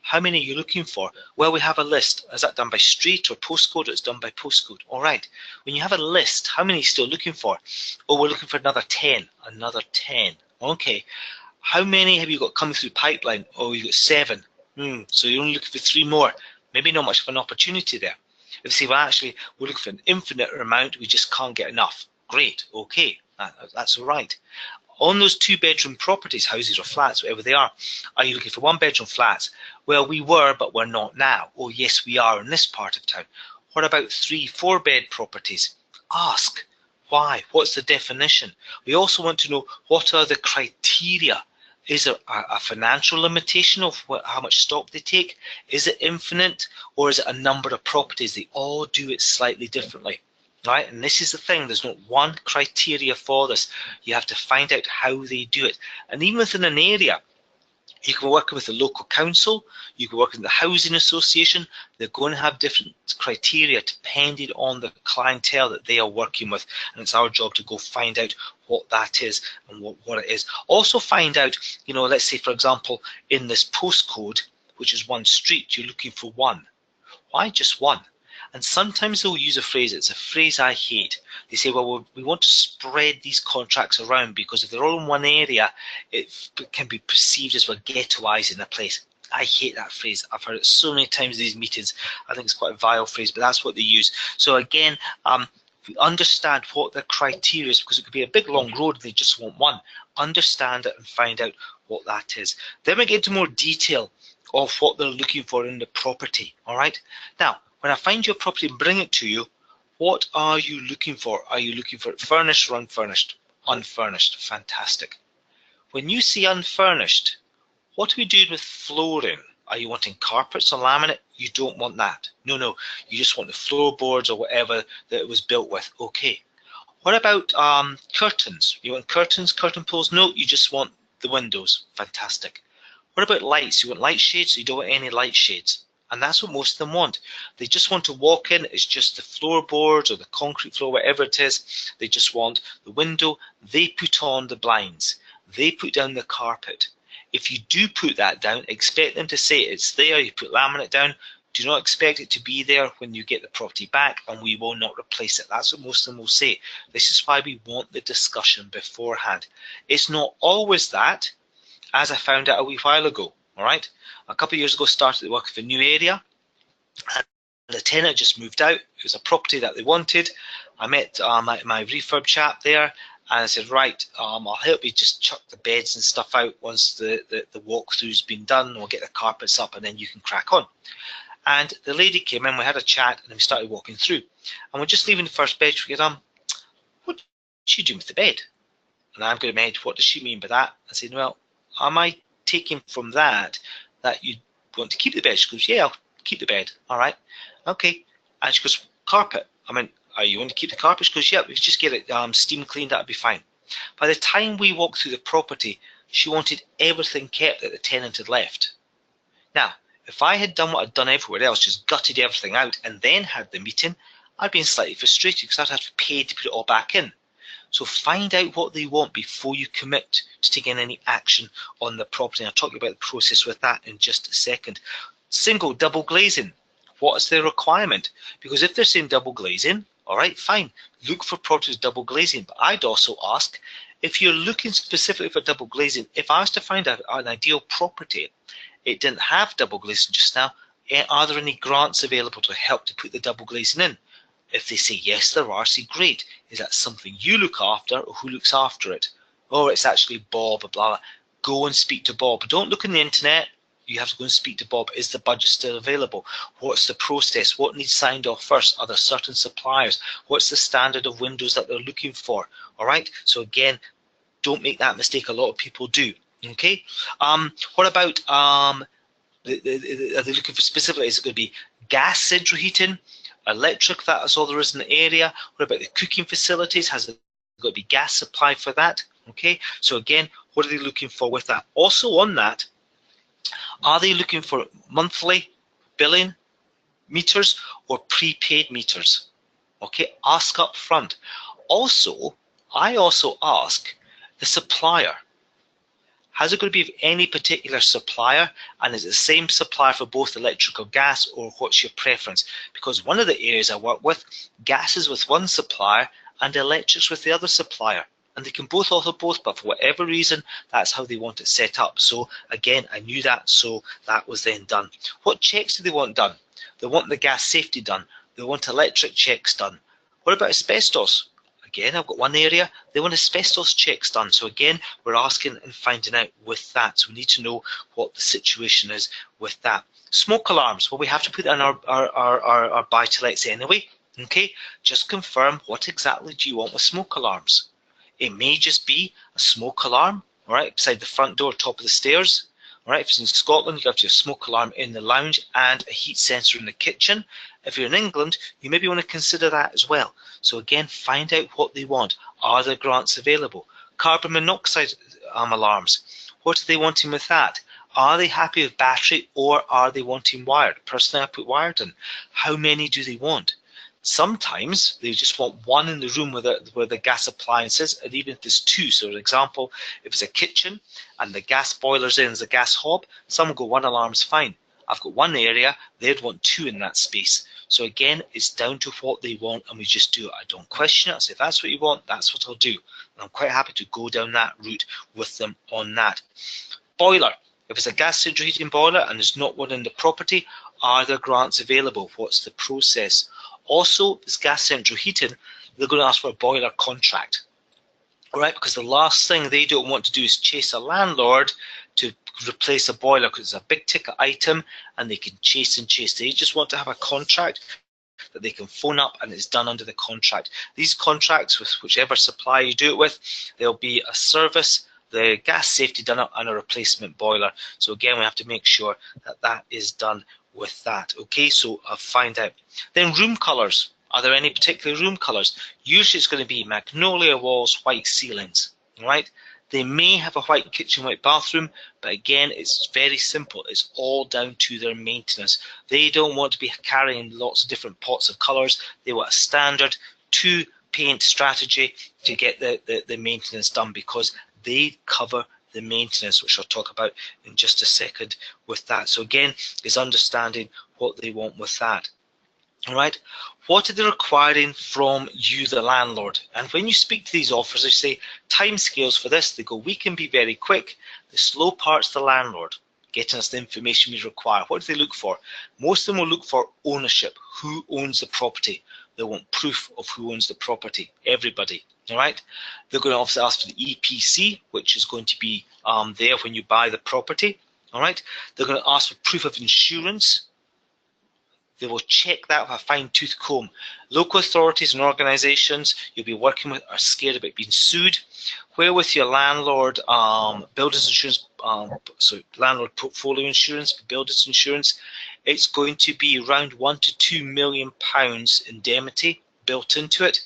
how many are you looking for? Well, we have a list. Is that done by street or postcode? It's done by postcode. All right. When you have a list, how many are you still looking for? Oh, we're looking for another 10. Another 10. Okay. How many have you got coming through pipeline? Oh, you've got 7. So you're only looking for 3 more. Maybe not much of an opportunity there. If you say, well, actually, we're looking for an infinite amount, we just can't get enough. Great. Okay. That's all right. On those 2-bedroom properties, houses or flats, whatever they are you looking for 1-bedroom flats? Well, we were, but we're not now. Oh, yes, we are in this part of town. What about 3, 4-bed properties? Ask. Why? What's the definition? We also want to know what are the criteria. Is there a financial limitation of how much stock they take? Is it infinite or is it a number of properties? They all do it slightly differently. Right, and this is the thing, there's not one criteria for this. You have to find out how they do it. And even within an area, you can work with the local council, you can work with the housing association. They're going to have different criteria depending on the clientele that they are working with. And it's our job to go find out what that is and what it is. Also find out, let's say, for example, in this postcode, which is 1 street, you're looking for 1. Why just 1? And sometimes they'll use a phrase, it's a phrase I hate. They say, well, we want to spread these contracts around because if they're all in one area, it can be perceived as we're ghettoising a place. I hate that phrase. I've heard it so many times in these meetings. I think it's quite a vile phrase, but that's what they use. So again, we understand what the criteria is, because it could be a big long road and they just want 1. Understand it and find out what that is. Then we get into more detail of what they're looking for in the property, all right? Now, when I find your property and bring it to you, what are you looking for? Are you looking for it furnished or unfurnished? Unfurnished, fantastic. When you see unfurnished, what are we doing with flooring? Are you wanting carpets or laminate? You don't want that. No, no, you just want the floorboards or whatever that it was built with. Okay. What about curtains? You want curtains, curtain pulls? No, you just want the windows. Fantastic. What about lights? You want light shades? You don't want any light shades. And that's what most of them want. They just want to walk in. It's just the floorboards or the concrete floor, whatever it is. They just want the window. They put on the blinds. They put down the carpet. If you do put that down, expect them to say it's there. You put laminate down. Do not expect it to be there when you get the property back, and we will not replace it. That's what most of them will say. This is why we want the discussion beforehand. It's not always that, as I found out a wee while ago. All right, a couple of years ago, started working for a new area, and the tenant just moved out. It was a property that they wanted. I met my refurb chap there, and I said, right, I'll help you just chuck the beds and stuff out once the walkthrough's been done. We'll get the carpets up, and then you can crack on. And the lady came in, we had a chat, and then we started walking through. And we're just leaving the first bed. We go, what's she doing with the bed? And I'm going to head, what does she mean by that? I said, well, am I taking from that you want to keep the bed? She goes, yeah, I'll keep the bed. All right, okay. And she goes, carpet. I mean, are you want to keep the carpet? She goes, yeah, we just get it steam cleaned, that'd be fine. By the time we walked through the property, she wanted everything kept that the tenant had left. Now, if I had done what I'd done everywhere else, just gutted everything out and then had the meeting, I'd been slightly frustrated because I'd have to pay to put it all back in. So find out what they want before you commit to taking any action on the property. I'll talk about the process with that in just a second. Single, double glazing. What is the requirement? Because if they're saying double glazing, all right, fine. Look for properties with double glazing. But I'd also ask, if you're looking specifically for double glazing, if I was to find out an ideal property, it didn't have double glazing just now, are there any grants available to help to put the double glazing in? If they say yes, there are, say great. Is that something you look after, or who looks after it? Oh, it's actually Bob, blah, blah. Go and speak to Bob. Don't look on the internet. You have to go and speak to Bob. Is the budget still available? What's the process? What needs signed off first? Are there certain suppliers? What's the standard of windows that they're looking for? All right. So again, don't make that mistake. A lot of people do. Okay. What about are they looking for specifically? Is it going to be gas central heating, electric? That's all there is in the area. What about the cooking facilities? Has it got to be gas supply for that? Okay. So again, what are they looking for with that? Also on that, are they looking for monthly billing meters or prepaid meters? Okay. Ask up front. Also, I also ask the supplier. Has it going to be any particular supplier, and is it the same supplier for both electric or gas, or what's your preference? Because one of the areas I work with, gas is with one supplier and electric's with the other supplier, and they can both offer both, but for whatever reason, that's how they want it set up. So again, I knew that, so that was then done. What checks do they want done? They want the gas safety done. They want electric checks done. What about asbestos? Again, I've got one area, they want asbestos checks done. So again, we're asking and finding out with that. So we need to know what the situation is with that. Smoke alarms, well, we have to put that in our buy-to-lets anyway. Okay, just confirm what exactly do you want with smoke alarms. It may just be a smoke alarm, all right, beside the front door, top of the stairs. All right, if it's in Scotland, you have your smoke alarm in the lounge and a heat sensor in the kitchen. If you're in England, you maybe want to consider that as well. So again, find out what they want. Are there grants available? Carbon monoxide alarms. What are they wanting with that? Are they happy with battery, or are they wanting wired? Personally, I put wired in. How many do they want? Sometimes they just want one in the room where the gas appliance is, and even if there's two. So for example, if it's a kitchen and the gas boiler's in as a gas hob, some will go one alarm's fine. I've got one area, they'd want two in that space. So again, it's down to what they want, and we just do it. I don't question it. I say, if that's what you want, that's what I'll do. And I'm quite happy to go down that route with them on that. Boiler. If it's a gas central heating boiler and there's not one in the property, are there grants available? What's the process? Also, this gas central heating, they're going to ask for a boiler contract. All right, because the last thing they don't want to do is chase a landlord to replace a boiler, because it's a big ticket item and they can chase and chase. They just want to have a contract that they can phone up and it's done under the contract. These contracts, with whichever supplier you do it with, there'll be a service, the gas safety done and a replacement boiler. So again, we have to make sure that that is done with that. Okay, so I'll find out. Then room colours. Are there any particular room colours? Usually it's going to be magnolia walls, white ceilings. All right. They may have a white kitchen, white bathroom, but again, it's very simple. It's all down to their maintenance. They don't want to be carrying lots of different pots of colours. They want a standard two-paint strategy to get the maintenance done, because they cover the maintenance, which I'll talk about in just a second with that. So again, is understanding what they want with that. All right, what are they requiring from you, the landlord? And when you speak to these offers, they say timescales for this. They go, we can be very quick. The slow part's the landlord getting us the information we require. What do they look for? Most of them will look for ownership. Who owns the property? They want proof of who owns the property. Everybody. All right. They're going to obviously ask for the EPC, which is going to be there when you buy the property. All right. They're going to ask for proof of insurance. They will check that with a fine-tooth comb. Local authorities and organisations you'll be working with are scared about being sued. Where with your landlord, builders insurance, landlord portfolio insurance, builders insurance, it's going to be around £1 to £2 million indemnity built into it.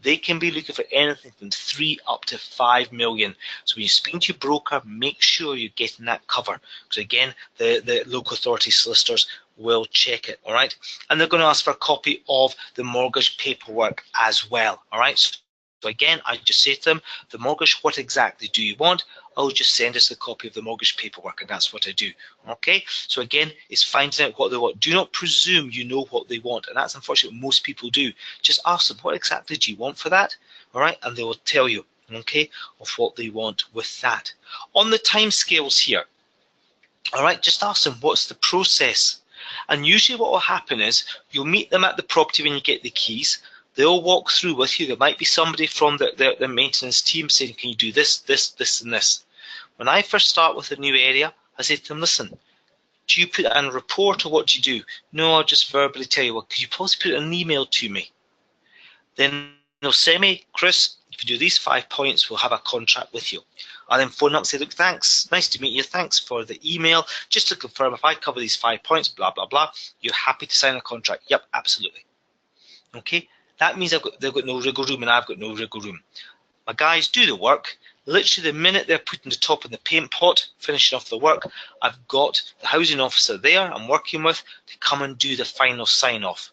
They can be looking for anything from 3 up to 5 million. So when you speak to your broker, make sure you're getting that cover. Because again, the local authority solicitors will check it, all right? And they're going to ask for a copy of the mortgage paperwork as well, all right? So again, I just say to them, the mortgage, what exactly do you want? Oh, just send us a copy of the mortgage paperwork, and that's what I do, okay? So again, it's finding out what they want. Do not presume you know what they want, and that's unfortunately what most people do. Just ask them, what exactly do you want for that, all right? And they will tell you, okay, of what they want with that. On the timescales here, all right, just ask them, what's the process? And usually what will happen is you'll meet them at the property when you get the keys. They'll walk through with you. There might be somebody from the maintenance team saying, can you do this, this, this, and this? When I first start with a new area, I say to them, listen, do you put that in a report or what do you do? No, I'll just verbally tell you. Well, could you possibly put it in an email to me? Then they'll say me, Chris, if you do these 5 points, we'll have a contract with you. I'll then phone up and say, look, thanks, nice to meet you, thanks for the email. Just to confirm, if I cover these 5 points, blah, blah, blah, you're happy to sign a contract? Yep, absolutely. Okay, that means they've got no wriggle room and I've got no wriggle room. My guys do the work. Literally the minute they're putting the top in the paint pot, finishing off the work, I've got the housing officer there I'm working with to come and do the final sign off.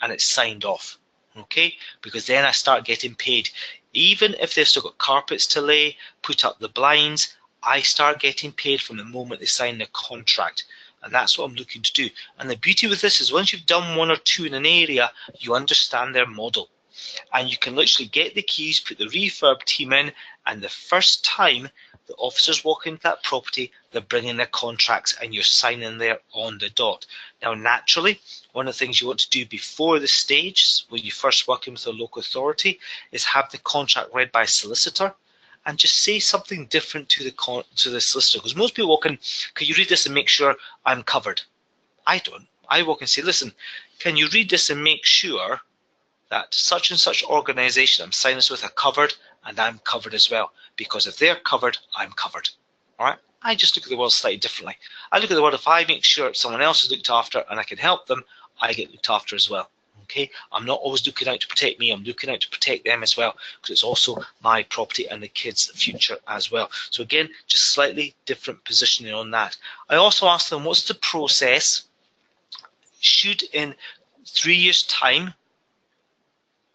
And it's signed off. Okay, because then I start getting paid. Even if they've still got carpets to lay, put up the blinds, I start getting paid from the moment they sign the contract. And that's what I'm looking to do. And the beauty with this is once you've done 1 or 2 in an area, you understand their model. And you can literally get the keys, put the refurb team in, and the first time the officers walk into that property, they're bringing their contracts and you're signing there on the dot. Now, naturally, one of the things you want to do before the stage, when you're first working with a local authority, is have the contract read by a solicitor and just say something different to the solicitor. Because most people walk in, can you read this and make sure I'm covered? I don't. I walk and say, listen, can you read this and make sure that such and such organisation I'm signing this with are covered, and I'm covered as well, because if they're covered, I'm covered. All right? I just look at the world slightly differently. I look at the world, if I make sure someone else is looked after and I can help them, I get looked after as well. Okay? I'm not always looking out to protect me, I'm looking out to protect them as well, because it's also my property and the kids' future as well. So again, just slightly different positioning on that. I also ask them, what's the process? Should in 3 years' time,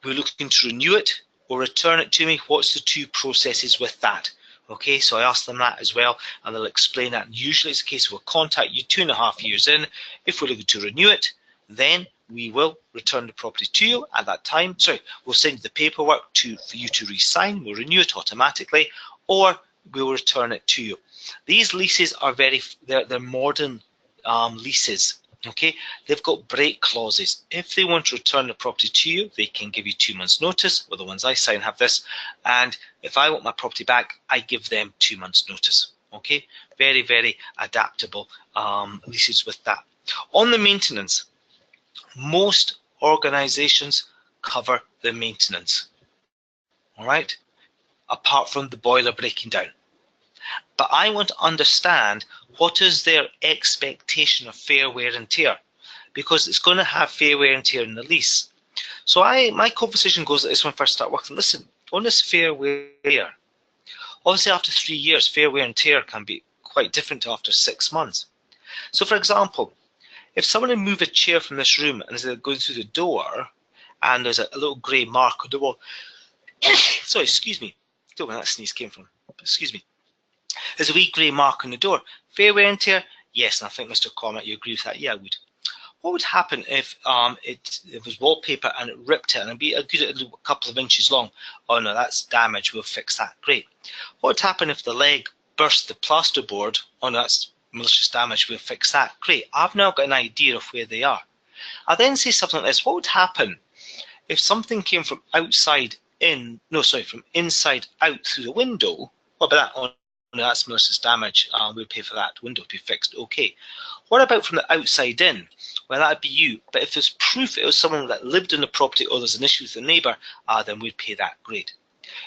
we're looking to renew it or return it to me, what's the 2 processes with that? Okay, so I ask them that as well, and they'll explain that. And usually it's a case we'll contact you 2.5 years in. If we're looking to renew it, then we will return the property to you at that time. Sorry, we'll send you the paperwork for you to re-sign. We'll renew it automatically, or we'll return it to you. These leases are they're modern leases. Okay, they've got break clauses. If they want to return the property to you, they can give you 2 months notice. Well, the ones I sign have this. And if I want my property back, I give them 2 months notice. Okay, very, very adaptable leases with that. On the maintenance, most organizations cover the maintenance. All right, apart from the boiler breaking down. but I want to understand what is their expectation of fair wear and tear, because it's going to have fair wear and tear in the lease. So my conversation goes like this when I first start working. Listen, on this fair wear, obviously after 3 years, fair wear and tear can be quite different to after 6 months. So for example, if someone had moved a chair from this room and as they're going through the door, and there's a little grey mark on the wall, sorry, excuse me, I don't know where that sneeze came from, excuse me. There's a wee grey mark on the door. Fair wear and tear? Yes, and I think Mr. Cormack, you agree with that? Yeah, I would. What would happen if it was wallpaper and it ripped it and it'd be a good a couple of inches long? Oh no, that's damage, we'll fix that. Great. What would happen if the leg burst the plasterboard? Oh no, that's malicious damage, we'll fix that. Great. I've now got an idea of where they are. I then say something like this. What would happen if something came from outside in, no, sorry, from inside out through the window? What about that? Oh, no, that's malicious damage. We'll pay for that window to be fixed. Okay. What about from the outside in? Well, that'd be you. But if there's proof it was someone that lived in the property or there's an issue with the neighbour, then we'd pay that. Great.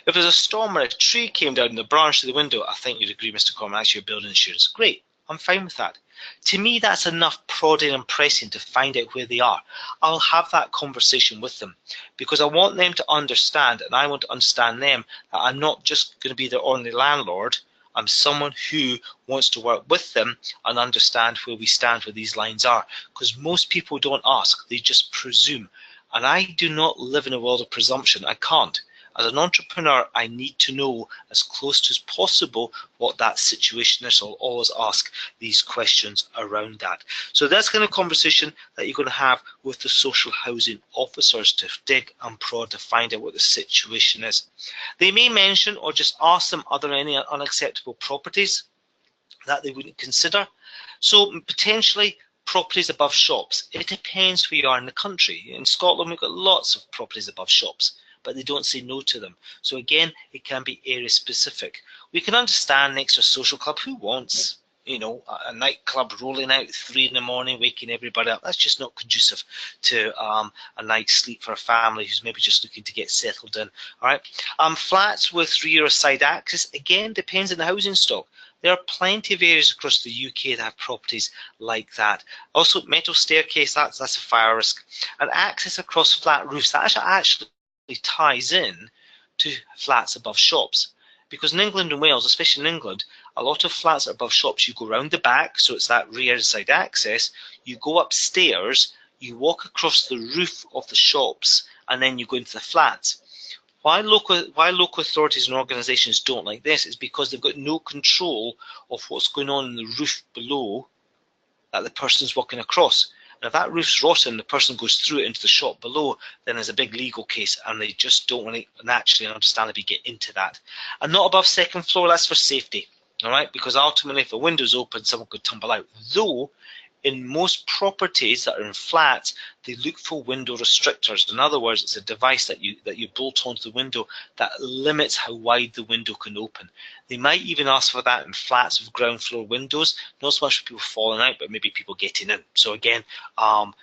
If there's a storm or a tree came down in the branch of the window, I think you'd agree, Mr. Cormack, that's your building insurance. Great. I'm fine with that. To me, that's enough prodding and pressing to find out where they are. I'll have that conversation with them because I want them to understand, and I want to understand them, that I'm not just going to be their only landlord. I'm someone who wants to work with them and understand where we stand, where these lines are. Because most people don't ask, they just presume. And I do not live in a world of presumption. I can't. As an entrepreneur, I need to know as close to as possible what that situation is. So I'll always ask these questions around that. So that's kind of conversation that you're going to have with the social housing officers to dig and prod to find out what the situation is. They may mention or just ask them, are there any unacceptable properties that they wouldn't consider? So potentially properties above shops. It depends where you are in the country. In Scotland, we've got lots of properties above shops, but they don't say no to them. So again, it can be area specific. We can understand next to a social club, who wants, you know, a nightclub rolling out at 3 in the morning, waking everybody up? That's just not conducive to a night's sleep for a family who's maybe just looking to get settled in. All right. Flats with rear or side access, again, depends on the housing stock. There are plenty of areas across the UK that have properties like that. Also, metal staircase, that's a fire risk. And access across flat roofs, that actually ties in to flats above shops, because in England and Wales, especially in England, a lot of flats are above shops. You go round the back, so it's that rear side access, you go upstairs, you walk across the roof of the shops, and then you go into the flats. Why local authorities and organisations don't like this is because they've got no control of what's going on in the roof below that the person's walking across. And if that roof's rotten, the person goes through it into the shop below, then there's a big legal case, and they just don't want to naturally and understandably get into that. And not above second floor, that's for safety, all right? Because ultimately, if a window's open, someone could tumble out. Though, in most properties that are in flats, they look for window restrictors. In other words, it's a device that you bolt onto the window that limits how wide the window can open. They might even ask for that in flats with ground floor windows, not so much for people falling out, but maybe people getting in. So again,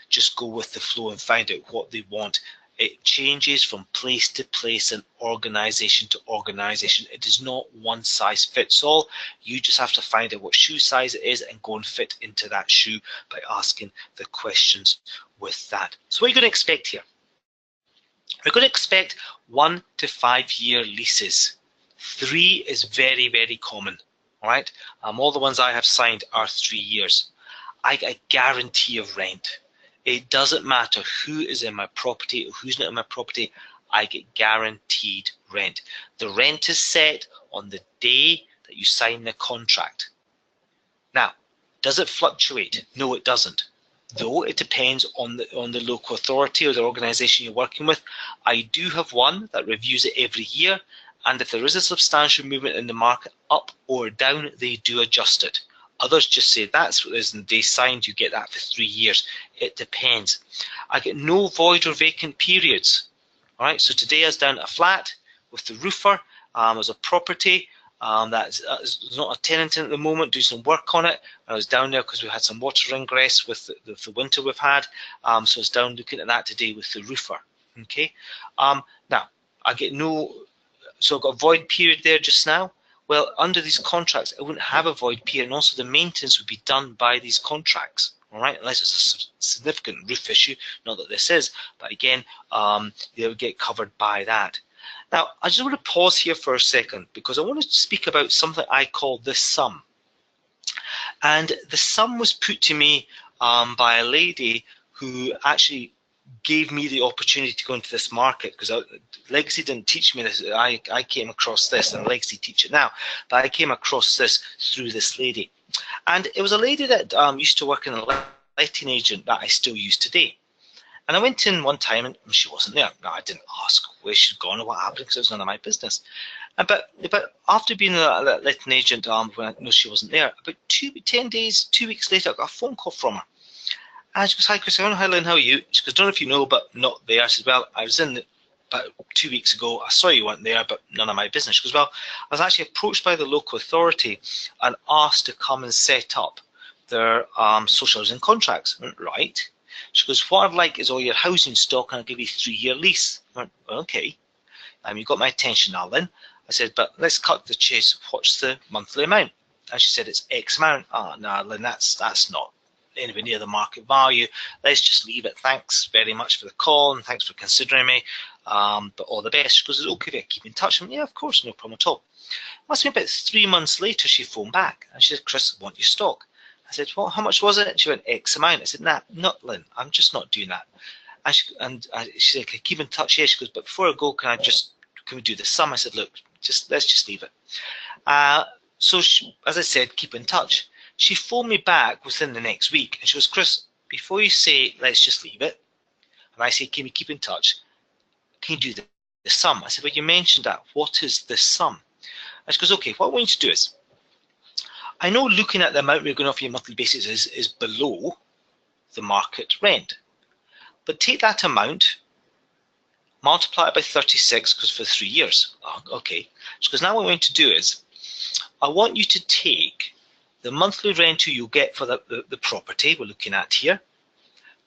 just go with the flow and find out what they want. It changes from place to place and organisation to organisation. It is not one size fits all. You just have to find out what shoe size it is and go and fit into that shoe by asking the questions with that. So what are you going to expect here? We're going to expect 1 to 5 year leases. 3 is very, very common. All right. All the ones I have signed are 3 years. I get a guarantee of rent. It doesn't matter who is in my property or who's not in my property, I get guaranteed rent. The rent is set on the day that you sign the contract. Now, does it fluctuate? No, it doesn't. Though it depends on the local authority or the organisation you're working with. I do have one that reviews it every year, and if there is a substantial movement in the market up or down, they do adjust it. Others just say that's what it is, and they signed, you get that for 3 years. It depends. I get no void or vacant periods. All right, so today I was down at a flat with the roofer. As a property that's not a tenant in at the moment, doing some work on it. I was down there because we had some water ingress with the winter we've had. So I was down looking at that today with the roofer. Okay. Now I get no, so I've got a void period there just now. Well, under these contracts, it wouldn't have a void period, and also the maintenance would be done by these contracts. All right, unless it's a significant roof issue, not that this is, but again, they would get covered by that. Now, I just want to pause here for a second because I want to speak about something I call the sum. And the sum was put to me by a lady who actually gave me the opportunity to go into this market, because Legacy didn't teach me this. I came across this, and Legacy teach it now, but I came across this through this lady. And it was a lady that used to work in a letting agent that I still use today. And I went in one time and she wasn't there. Now, I didn't ask where she'd gone or what happened because it was none of my business. But after being a letting agent, when I know she wasn't there, about 2 weeks later, I got a phone call from her. And she goes, "Hi, Chris. Hi, Lynn. How are you?" She goes, "Don't know if you know, but not there." I said, "Well, I was in about 2 weeks ago. I saw you weren't there, but none of my business." She goes, "Well, I was actually approached by the local authority and asked to come and set up their social housing contracts." I went, "Right." She goes, "What I'd like is all your housing stock, and I'll give you a 3-year lease." I went, "Okay. You got my attention now, Lynn." I said, "But let's cut the chase. What's the monthly amount?" And she said, "It's X amount." "Ah, no, Lynn, that's not anywhere near the market value. Let's just leave it. Thanks very much for the call, and thanks for considering me. But all the best." She goes, "Is it okay if I keep in touch?" I went, "Yeah, of course, no problem at all." Must have been about 3 months later, she phoned back and she said, "Chris, I want your stock." I said, "Well, how much was it?" She went, "X amount." I said, "Nah, not Lynn. I'm just not doing that." And she said, "Can I keep in touch?" Yeah. She goes, "But before I go, can we do the sum?" I said, "Look, let's just leave it." So she, as I said, keep in touch. She phoned me back within the next week and she goes, "Chris, before you say let's just leave it," and I say, "Can we keep in touch? Can you do the sum?" I said, "Well, you mentioned that. What is the sum?" And she goes, "Okay, what I want you to do is, I know looking at the amount we're going to offer you on a monthly basis is below the market rent, but take that amount, multiply it by 36 because for 3 years." Oh, okay. She goes, "Now what I want you to do is, I want you to take the monthly rental you get for the property we're looking at here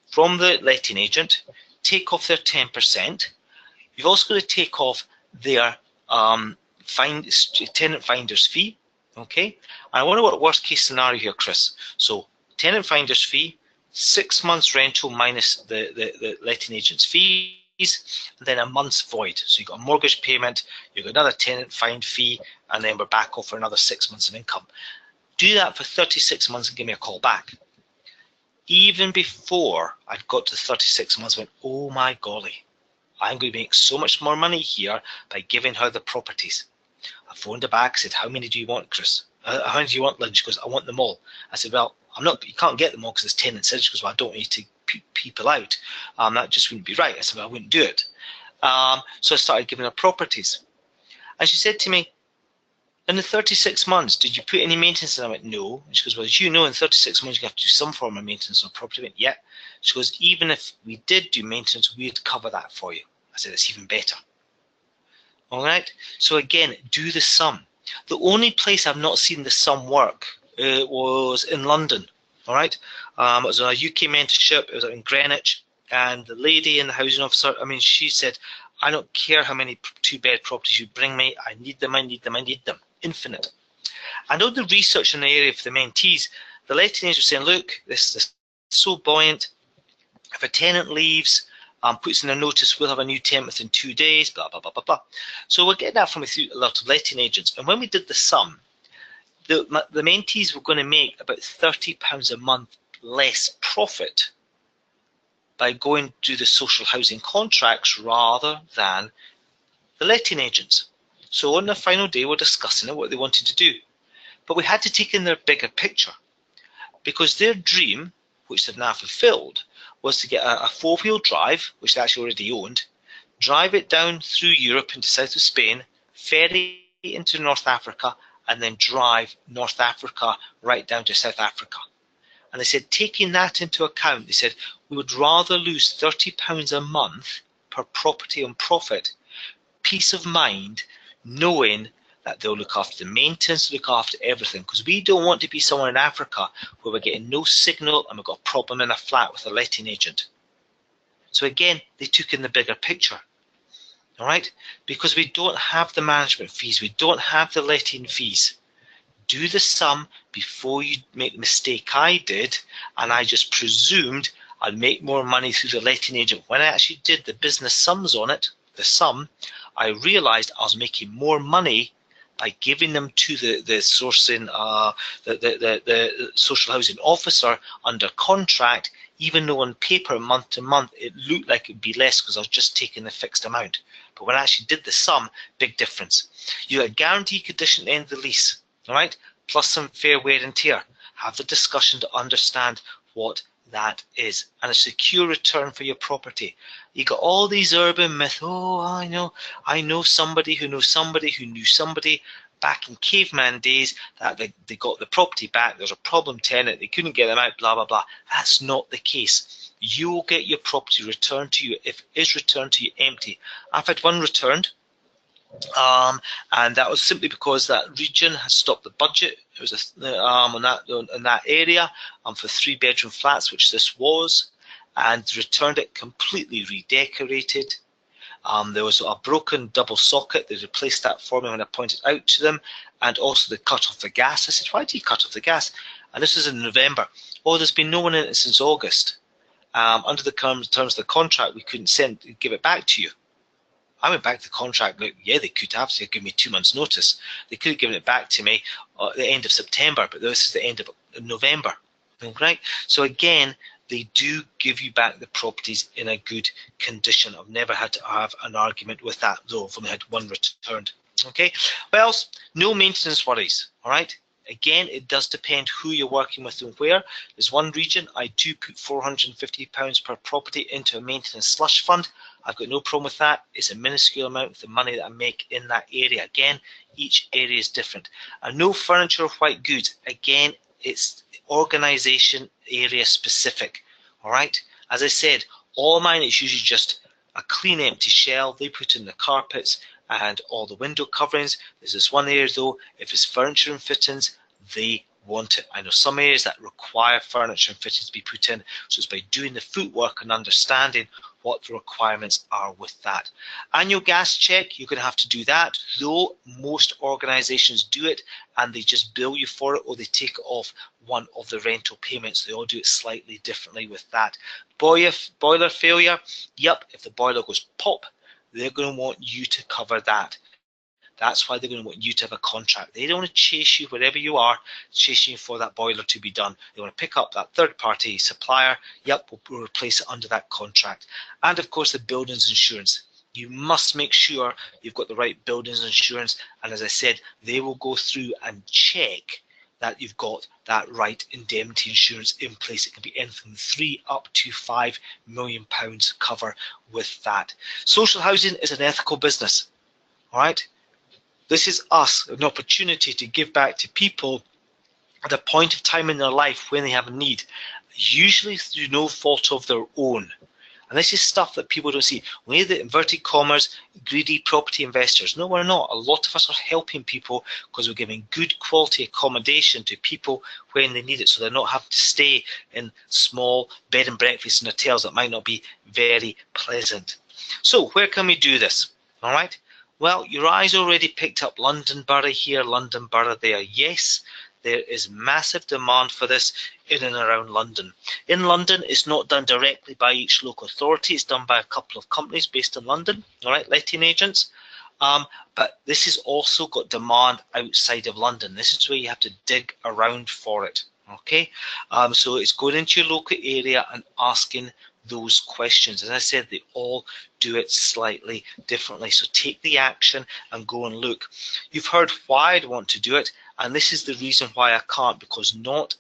from the letting agent, take off their 10%. You've also got to take off their tenant finder's fee." Okay, and I want to work worst case scenario here, Chris. So tenant finder's fee, 6 months rental minus the letting agent's fees, and then a month's void. So you've got a mortgage payment, you've got another tenant find fee, and then we're back off for another 6 months of income. Do that for 36 months and give me a call back. Even before I'd got to 36 months, I went, "Oh my golly, I'm going to make so much more money here by giving her the properties." I phoned her back, said, "How many do you want, Chris? How many do you want, Lynn?" She goes, "I want them all." I said, "Well, you can't get them all because there's tenants in." She goes, "Well, I don't need to people out. That just wouldn't be right." I said, "Well, I wouldn't do it." So I started giving her properties. And she said to me, "In the 36 months, did you put any maintenance in?" I went, "No." And she goes, "Well, as you know, in 36 months, you have to do some form of maintenance on property." I went, "Yeah." She goes, "Even if we did do maintenance, we'd cover that for you." I said, "It's even better." All right. So again, do the sum. The only place I've not seen the sum work was in London. All right. It was a UK mentorship. It was out in Greenwich, and the lady in the housing officer, I mean, she said, "I don't care how many 2-bed properties you bring me. I need them. I need them. I need them. Infinite." I know the research in the area for the mentees, the letting agents were saying, "Look, this is so buoyant. If a tenant leaves, puts in a notice, we'll have a new tenant within 2 days, blah, blah, blah, blah, blah." So we're getting that from a lot of letting agents. And when we did the sum, the mentees were going to make about £30 a month less profit by going to the social housing contracts rather than the letting agents. So on the final day, we're discussing it, what they wanted to do. But we had to take in their bigger picture, because their dream, which they've now fulfilled, was to get a 4-wheel drive, which they actually already owned, drive it down through Europe into south of Spain, ferry into North Africa, and then drive North Africa right down to South Africa. And they said, taking that into account, they said, we would rather lose £30 a month per property on profit, peace of mind, knowing that they'll look after the maintenance, look after everything, because we don't want to be somewhere in Africa where we're getting no signal and we've got a problem in a flat with a letting agent. So again, they took in the bigger picture. all right? Because we don't have the management fees, we don't have the letting fees. Do the sum before you make the mistake I did, and I just presumed I'd make more money through the letting agent. When I actually did the business sums on it, the sum, I realized I was making more money by giving them to the sourcing, the social housing officer under contract, even though on paper month to month it looked like it would be less because I was just taking the fixed amount. But when I actually did the sum, big difference. You get a guaranteed condition at the end of the lease, all right, plus some fair wear and tear. Have the discussion to understand what that is, and a secure return for your property. You got all these urban myths. Oh, I know somebody who knows somebody who knew somebody back in caveman days that they got the property back. There's a problem tenant, they couldn't get them out, blah blah blah. That's not the case. You will get your property returned to you if it is returned to you empty. I've had one returned, and that was simply because that region has stopped the budget. It was in that area for 3-bedroom flats, which this was, and returned it completely redecorated. There was a broken double socket. They replaced that for me when I pointed out to them, and also they cut off the gas. I said, "Why do you cut off the gas?" And this was in November. "Oh, there's been no one in it since August. Under the terms of the contract, we couldn't give it back to you." I went back to the contract, but yeah, they could have. They given me 2 months' notice. They could have given it back to me at the end of September, but this is the end of November. Right? So again, they do give you back the properties in a good condition. I've never had to have an argument with that, though. I've only had one returned. Okay. Well, no maintenance worries. All right. Again, it does depend who you're working with and where. There's one region I do put £450 per property into a maintenance slush fund. I've got no problem with that. It's a minuscule amount of the money that I make in that area. Again, each area is different. And no furniture or white goods. Again, it's organisation area specific. All right. As I said, all mine is usually just a clean, empty shell. They put in the carpets and all the window coverings. There's this one area though, if it's furniture and fittings, they want it. I know some areas that require furniture and fittings to be put in, so it's by doing the footwork and understanding what the requirements are with that. Annual gas check, you're going to have to do that, though most organisations do it and they just bill you for it, or they take it off one of the rental payments. They all do it slightly differently with that. Boiler failure, yep, if the boiler goes pop, they're going to want you to cover that. That's why they're going to want you to have a contract. They don't want to chase you wherever you are, chasing you for that boiler to be done. They want to pick up that third-party supplier. Yep, we'll replace it under that contract. And of course, the buildings insurance. You must make sure you've got the right buildings insurance. And as I said, they will go through and check that you've got that right indemnity insurance in place. It can be anything from £3 up to £5 million cover with that. Social housing is an ethical business. All right. This is us, an opportunity to give back to people at a point of time in their life when they have a need, usually through no fault of their own. And this is stuff that people don't see. We're the inverted commas, greedy property investors. No, we're not. A lot of us are helping people because we're giving good quality accommodation to people when they need it, so they're not having to stay in small bed and breakfasts and hotels that might not be very pleasant. So where can we do this? All right. Well, your eyes already picked up London Borough here, London Borough there. Yes, there is massive demand for this in and around London. In London, it's not done directly by each local authority. It's done by a couple of companies based in London, all right, letting agents. But this has also got demand outside of London. This is where you have to dig around for it, okay? So it's going into your local area and asking those questions. As I said, they all do it slightly differently. So take the action and go and look. You've heard why I want to do it, and this is the reason why I can't, because not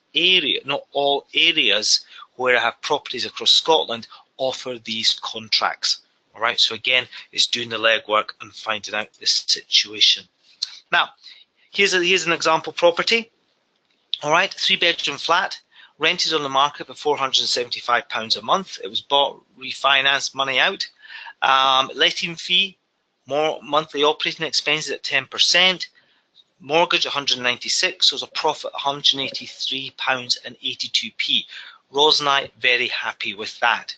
all areas where I have properties across Scotland offer these contracts. All right, so again, it's doing the legwork and finding out this situation. Now, here's an example property. All right, 3-bedroom flat. Rented on the market for £475 a month. It was bought, refinanced, money out. Letting fee, more monthly operating expenses at 10%. Mortgage 196, so it's a profit £183.82p. Ros and I very happy with that.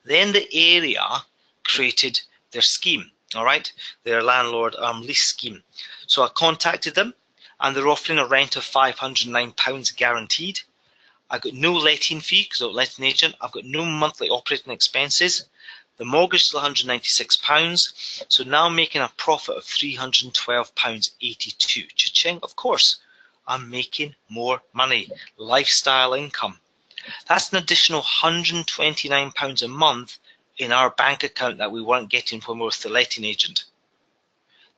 Then the area created their scheme. All right, their landlord lease scheme. So I contacted them, and they're offering a rent of £509 guaranteed. I got no letting fee because I'm a letting agent. I've got no monthly operating expenses. The mortgage is £196, so now I'm making a profit of £312.82. Cha-ching, of course, I'm making more money, lifestyle income. That's an additional £129 a month in our bank account that we weren't getting when we were with the letting agent.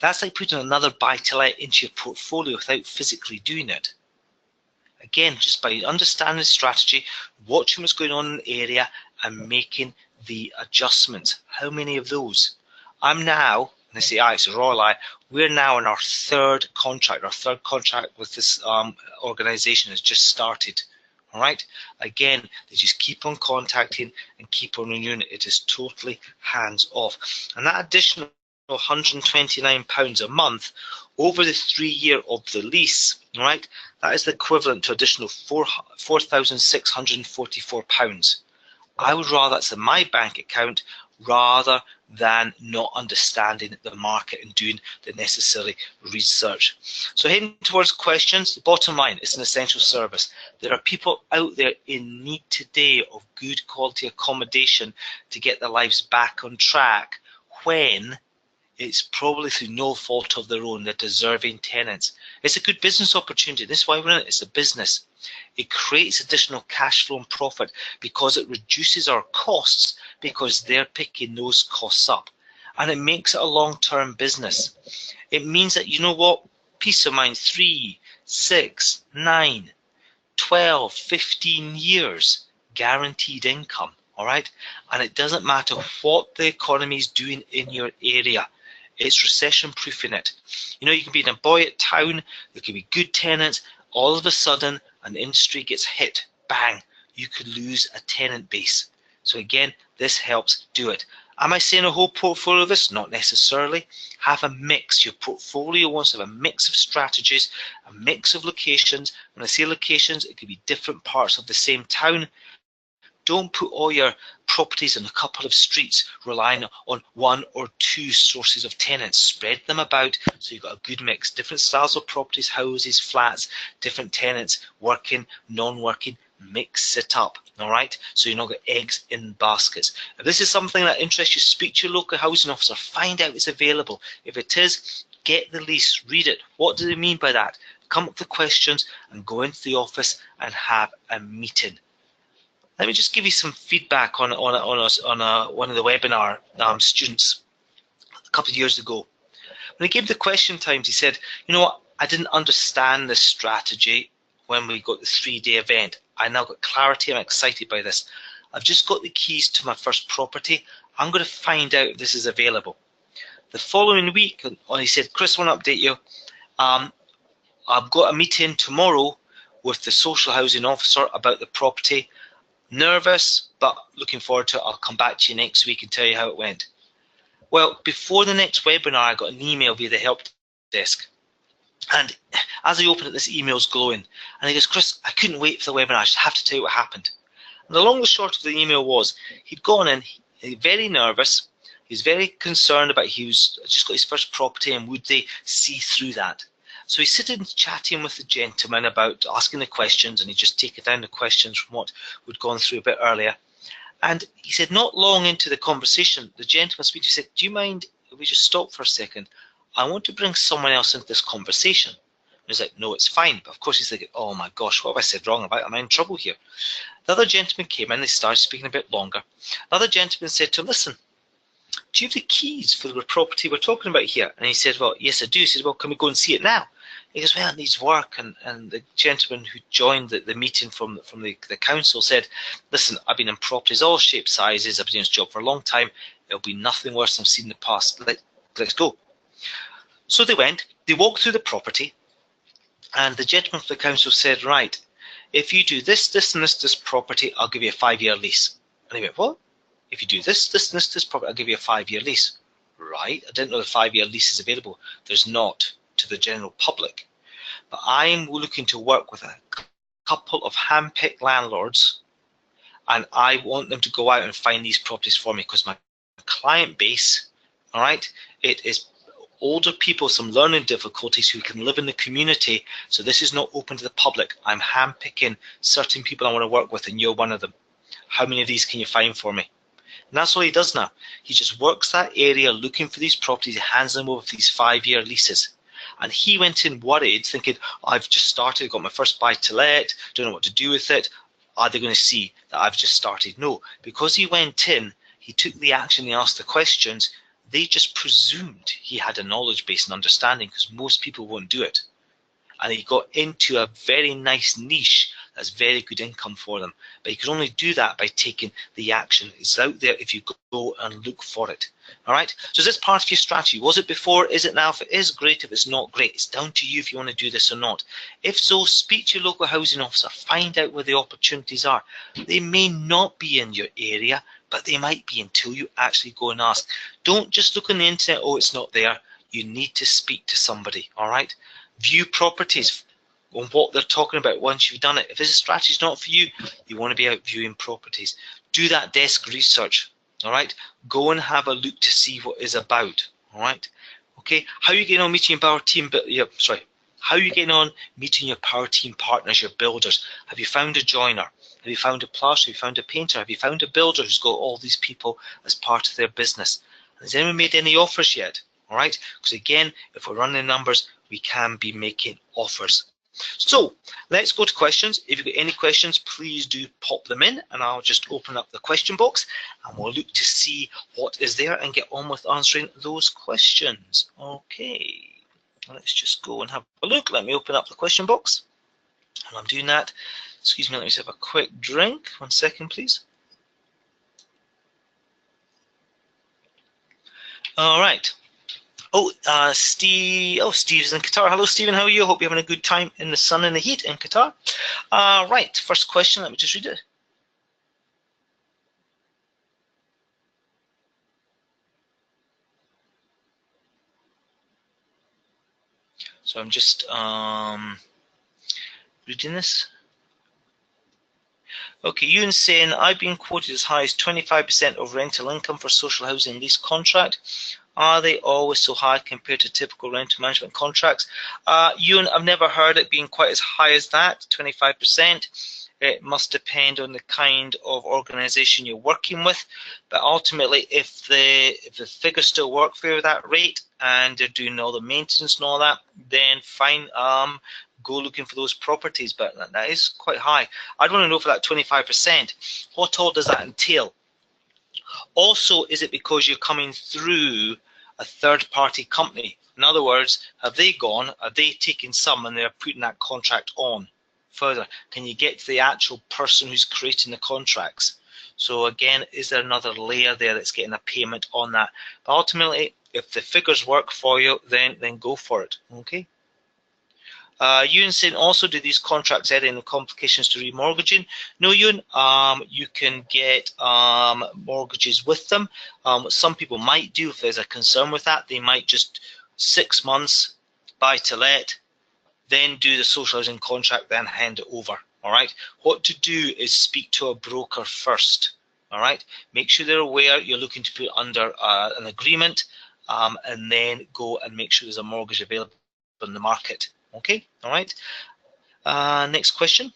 That's like putting another buy-to-let into your portfolio without physically doing it. Again, just by understanding the strategy, watching what's going on in the area and making the adjustments. How many of those? I'm now, and they say, it's a royal eye, we're now in our third contract. Our third contract with this organisation has just started. All right. Again, they just keep on contacting and keep on renewing it. It is totally hands off. And that additional £129 a month over the 3 year of the lease, right? That is the equivalent to additional £4,644. I would rather that's in my bank account rather than not understanding the market and doing the necessary research. So heading towards questions, the bottom line, it's an essential service. There are people out there in need today of good quality accommodation to get their lives back on track when it's probably through no fault of their own. They're deserving tenants. It's a good business opportunity. This is why we're in it. It's a business. It creates additional cash flow and profit because it reduces our costs because they're picking those costs up. And it makes it a long-term business. It means that, you know what, peace of mind, 3, 6, 9, 12, 15 years, guaranteed income, all right? And it doesn't matter what the economy is doing in your area. It's recession-proofing it. You know, you can be in a buoyant town, there can be good tenants, all of a sudden an industry gets hit, bang, you could lose a tenant base. So again, this helps do it. Am I saying a whole portfolio of this? Not necessarily. Have a mix. Your portfolio wants to have a mix of strategies, a mix of locations. When I say locations, it could be different parts of the same town. Don't put all your properties in a couple of streets relying on 1 or 2 sources of tenants. Spread them about so you've got a good mix. Different styles of properties, houses, flats, different tenants, working, non-working. Mix it up, all right? So you're not got eggs in baskets. If this is something that interests you, speak to your local housing officer. Find out if it's available. If it is, get the lease, read it. What do they mean by that? Come up with the questions and go into the office and have a meeting. Let me just give you some feedback on one of the webinar students a couple of years ago. When he gave the question times, he said, you know what, I didn't understand this strategy when we got the 3-day event. I now got clarity. I'm excited by this. I've just got the keys to my first property. I'm going to find out if this is available. The following week, he said, Chris, I want to update you. I've got a meeting tomorrow with the social housing officer about the property. Nervous, but looking forward to it. I'll come back to you next week and tell you how it went. Well, before the next webinar, I got an email via the help desk. And as I opened it, this email's glowing. And he goes, Chris, I couldn't wait for the webinar. I just have to tell you what happened. And the long and short of the email was, he'd gone in, very nervous. He was very concerned about he was just got his first property and would they see through that. So he's sitting chatting with the gentleman about asking the questions, and he just taken down the questions from what we'd gone through a bit earlier. And he said, not long into the conversation, the gentleman speaking said, do you mind if we just stop for a second? I want to bring someone else into this conversation. And he's like, no, it's fine. But of course he's thinking, oh my gosh, what have I said wrong about? Am I in trouble here? The other gentleman came in, they started speaking a bit longer. The other gentleman said to him, listen, do you have the keys for the property we're talking about here? And he said, well, yes, I do. He said, well, can we go and see it now? He goes, well, it needs work. And the gentleman who joined the meeting from the council said, listen, I've been in properties, all shapes, sizes. I've been doing this job for a long time. It'll be nothing worse than I've seen in the past. Let's go. So they went. They walked through the property. And the gentleman from the council said, right, if you do this, this, and this property, I'll give you a 5-year lease. And he went, what? If you do this, this, and this property, I'll give you a 5-year lease. Right? I didn't know the 5-year lease is available. There's not to the general public. But I'm looking to work with a couple of hand-picked landlords, and I want them to go out and find these properties for me because my client base All right, it is older people, some learning difficulties who can live in the community. So this is not open to the public. I'm handpicking certain people I want to work with, and you're one of them. How many of these can you find for me? And that's all he does now. He just works that area looking for these properties, he hands them over for these 5-year leases. And he went in worried, thinking, I've just started, got my first buy to let, don't know what to do with it. Are they going to see that I've just started? No, because he went in, he took the action, he asked the questions, they just presumed he had a knowledge base and understanding, because most people won't do it. And he got into a very nice niche that's very good income for them. But you can only do that by taking the action. It's out there if you go and look for it. All right. So is this part of your strategy? Was it before? Is it now? If it is, great. If it's not, great. It's down to you if you want to do this or not. If so, speak to your local housing officer. Find out where the opportunities are. They may not be in your area, but they might be until you actually go and ask. Don't just look on the internet. Oh, it's not there. You need to speak to somebody. All right. View properties on what they're talking about once you've done it. If this strategy is not for you, you want to be out viewing properties. Do that desk research, all right? Go and have a look to see what it's about, all right? Okay, how are you getting on meeting your power team? How are you getting on meeting your power team partners, your builders? Have you found a joiner? Have you found a plasterer? Have you found a painter? Have you found a builder who's got all these people as part of their business? Has anyone made any offers yet? All right, because again, if we're running numbers, we can be making offers. So let's go to questions. If you've got any questions, please do pop them in, and I'll just open up the question box and we'll look to see what is there and get on with answering those questions. Okay, let's just go and have a look. Let me open up the question box. And I'm doing that. Excuse me, let me just have a quick drink. 1 second, please. All right. Oh, Steve's in Qatar. Hello, Stephen. How are you? Hope you're having a good time in the sun and the heat in Qatar. Right, first question. Let me just read it. So I'm just reading this. Okay, Ewan saying, I've been quoted as high as 25% of rental income for social housing lease contract. Are they always so high compared to typical rental management contracts? Ewan, I've never heard it being quite as high as that, 25%. It must depend on the kind of organisation you're working with. But ultimately, if the figures still work for you at that rate and they're doing all the maintenance and all that, then fine. Go looking for those properties, but that is quite high. I'd want to know for that 25%, what all does that entail? Also, is it because you're coming through a third-party company? In other words, have they gone, are they taking some and they're putting that contract on further? Can you get to the actual person who's creating the contracts? So again, is there another layer there that's getting a payment on that? But ultimately, if the figures work for you, then go for it, okay? Ewan saying, also, do these contracts add any complications to remortgaging? No, Ewan, you can get mortgages with them. Some people might do, if there's a concern with that, they might just 6 months buy to let, then do the social housing contract, then hand it over. All right. What to do is speak to a broker first. All right. Make sure they're aware you're looking to put under an agreement, and then go and make sure there's a mortgage available in the market. Okay, all right. Next question.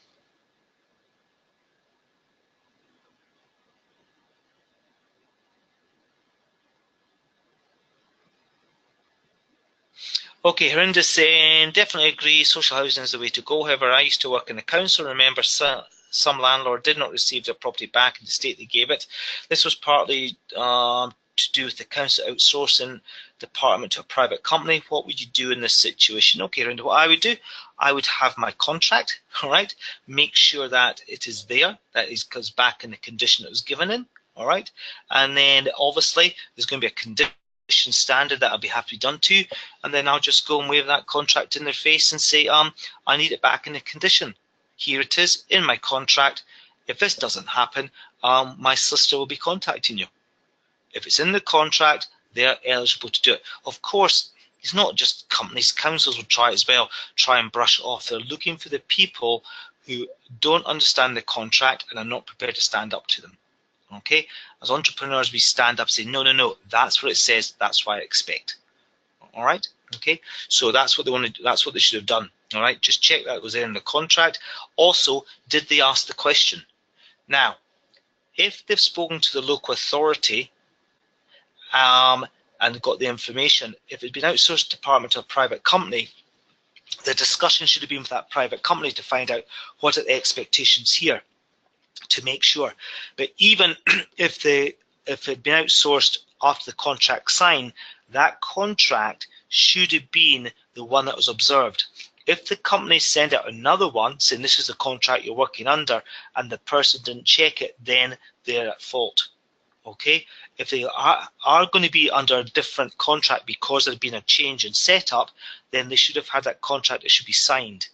Okay, Harinda's saying, definitely agree, social housing is the way to go. However, I used to work in the council. Remember, some landlord did not receive their property back in the state they gave it. This was partly to do with the council outsourcing department to a private company. What would you do in this situation? Okay, Harinda, what I would do, I would have my contract, all right? Make sure that it is there, that it goes back in the condition it was given in, all right? And then obviously there's going to be a condition standard that I'll be happy done to, and then I'll just go and wave that contract in their face and say, I need it back in the condition. Here it is in my contract. If this doesn't happen, my solicitor will be contacting you. If it's in the contract, they're eligible to do it. Of course, it's not just companies, councils will try as well, try and brush it off. They're looking for the people who don't understand the contract and are not prepared to stand up to them. Okay, as entrepreneurs, we stand up and say, no, no, no, that's what it says, that's what I expect. All right, okay, so that's what they want to do, that's what they should have done. All right, just check that was there in the contract. Also, did they ask the question? Now, if they've spoken to the local authority and got the information, if it's been outsourced department or private company, the discussion should have been with that private company to find out what are the expectations here to make sure. But even if it had been outsourced after the contract signed, that contract should have been the one that was observed. If the company send out another one saying this is the contract you're working under and the person didn't check it, then they're at fault. Okay, if they are going to be under a different contract because there's been a change in setup, then they should have had that contract, it should be signed.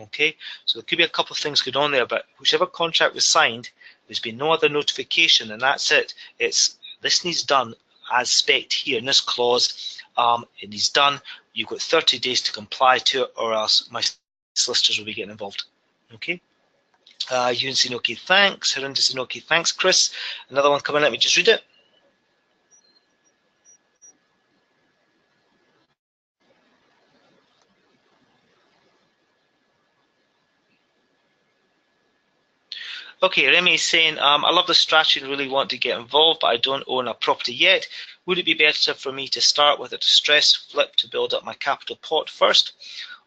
Okay, so there could be a couple of things going on there, but whichever contract was signed, there's been no other notification, and that's it. This needs done as spec'd here in this clause. It needs done. You've got 30 days to comply to it, or else my solicitors will be getting involved. Okay. Ewan saying okay, thanks. Herinda saying okay, thanks, Chris. Another one coming. Let me just read it. Okay, Remy is saying, I love the strategy and really want to get involved, but I don't own a property yet. Would it be better for me to start with a distressed flip to build up my capital pot first?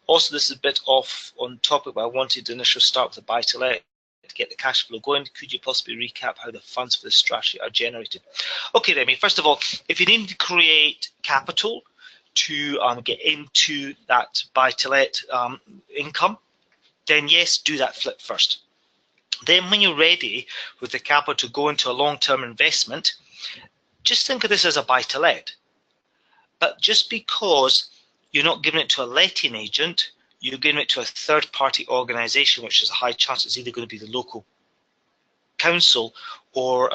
Also, this is a bit off on topic, but I wanted to initially start with a buy-to-let to get the cash flow going. Could you possibly recap how the funds for this strategy are generated? Okay, Remy, first of all, if you need to create capital to get into that buy-to-let income, then yes, do that flip first. Then when you're ready with the capital to go into a long-term investment, just think of this as a buy-to-let. But just because you're not giving it to a letting agent, you're giving it to a third-party organisation, which is a high chance it's either going to be the local council or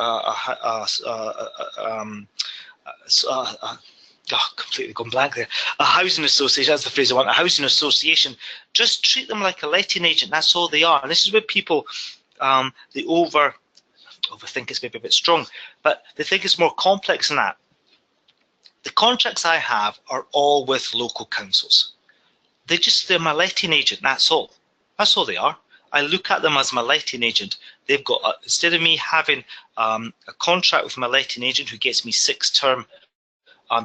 completely gone blank there. A housing association, that's the phrase I want, a housing association. Just treat them like a letting agent, that's all they are. And this is where people, they overthink is maybe a bit strong, but they think it's more complex than that. The contracts I have are all with local councils. They're my letting agent, that's all. That's all they are. I look at them as my letting agent. They've got, instead of me having a contract with my letting agent who gets me 6-term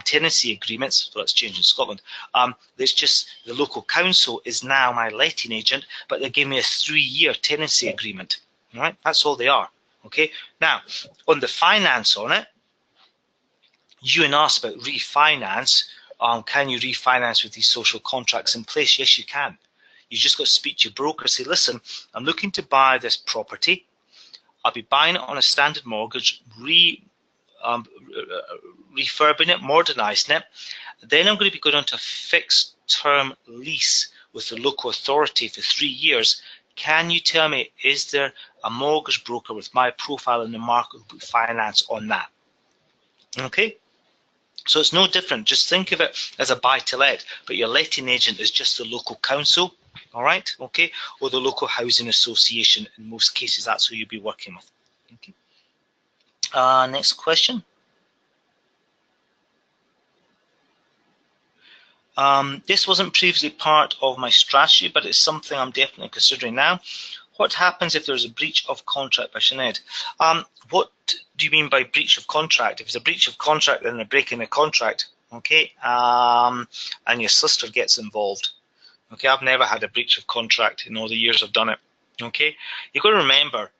tenancy agreements, well, that's changed in Scotland. It's just the local council is now my letting agent, but they give me a 3-year tenancy agreement. Right, that's all they are. Okay. Now, on the finance on it, you asked about refinance. Can you refinance with these social contracts in place? Yes, you can. You just got to speak to your broker. Say, listen, I'm looking to buy this property. I'll be buying it on a standard mortgage, refurbing it, modernising it. Then I'm going to be going on to a fixed term lease with the local authority for 3 years. Can you tell me, is there a mortgage broker with my profile in the market who put finance on that? Okay, so it's no different. Just think of it as a buy-to-let, but your letting agent is just the local council, all right, okay, or the local housing association. In most cases, that's who you'll be working with. Okay. Next question. This wasn't previously part of my strategy, but it's something I'm definitely considering now. What happens if there's a breach of contract by Sinead? What do you mean by breach of contract? If it's a breach of contract, then they're breaking the contract, okay? And your solicitor gets involved. Okay, I've never had a breach of contract in all the years I've done it. Okay, you've got to remember,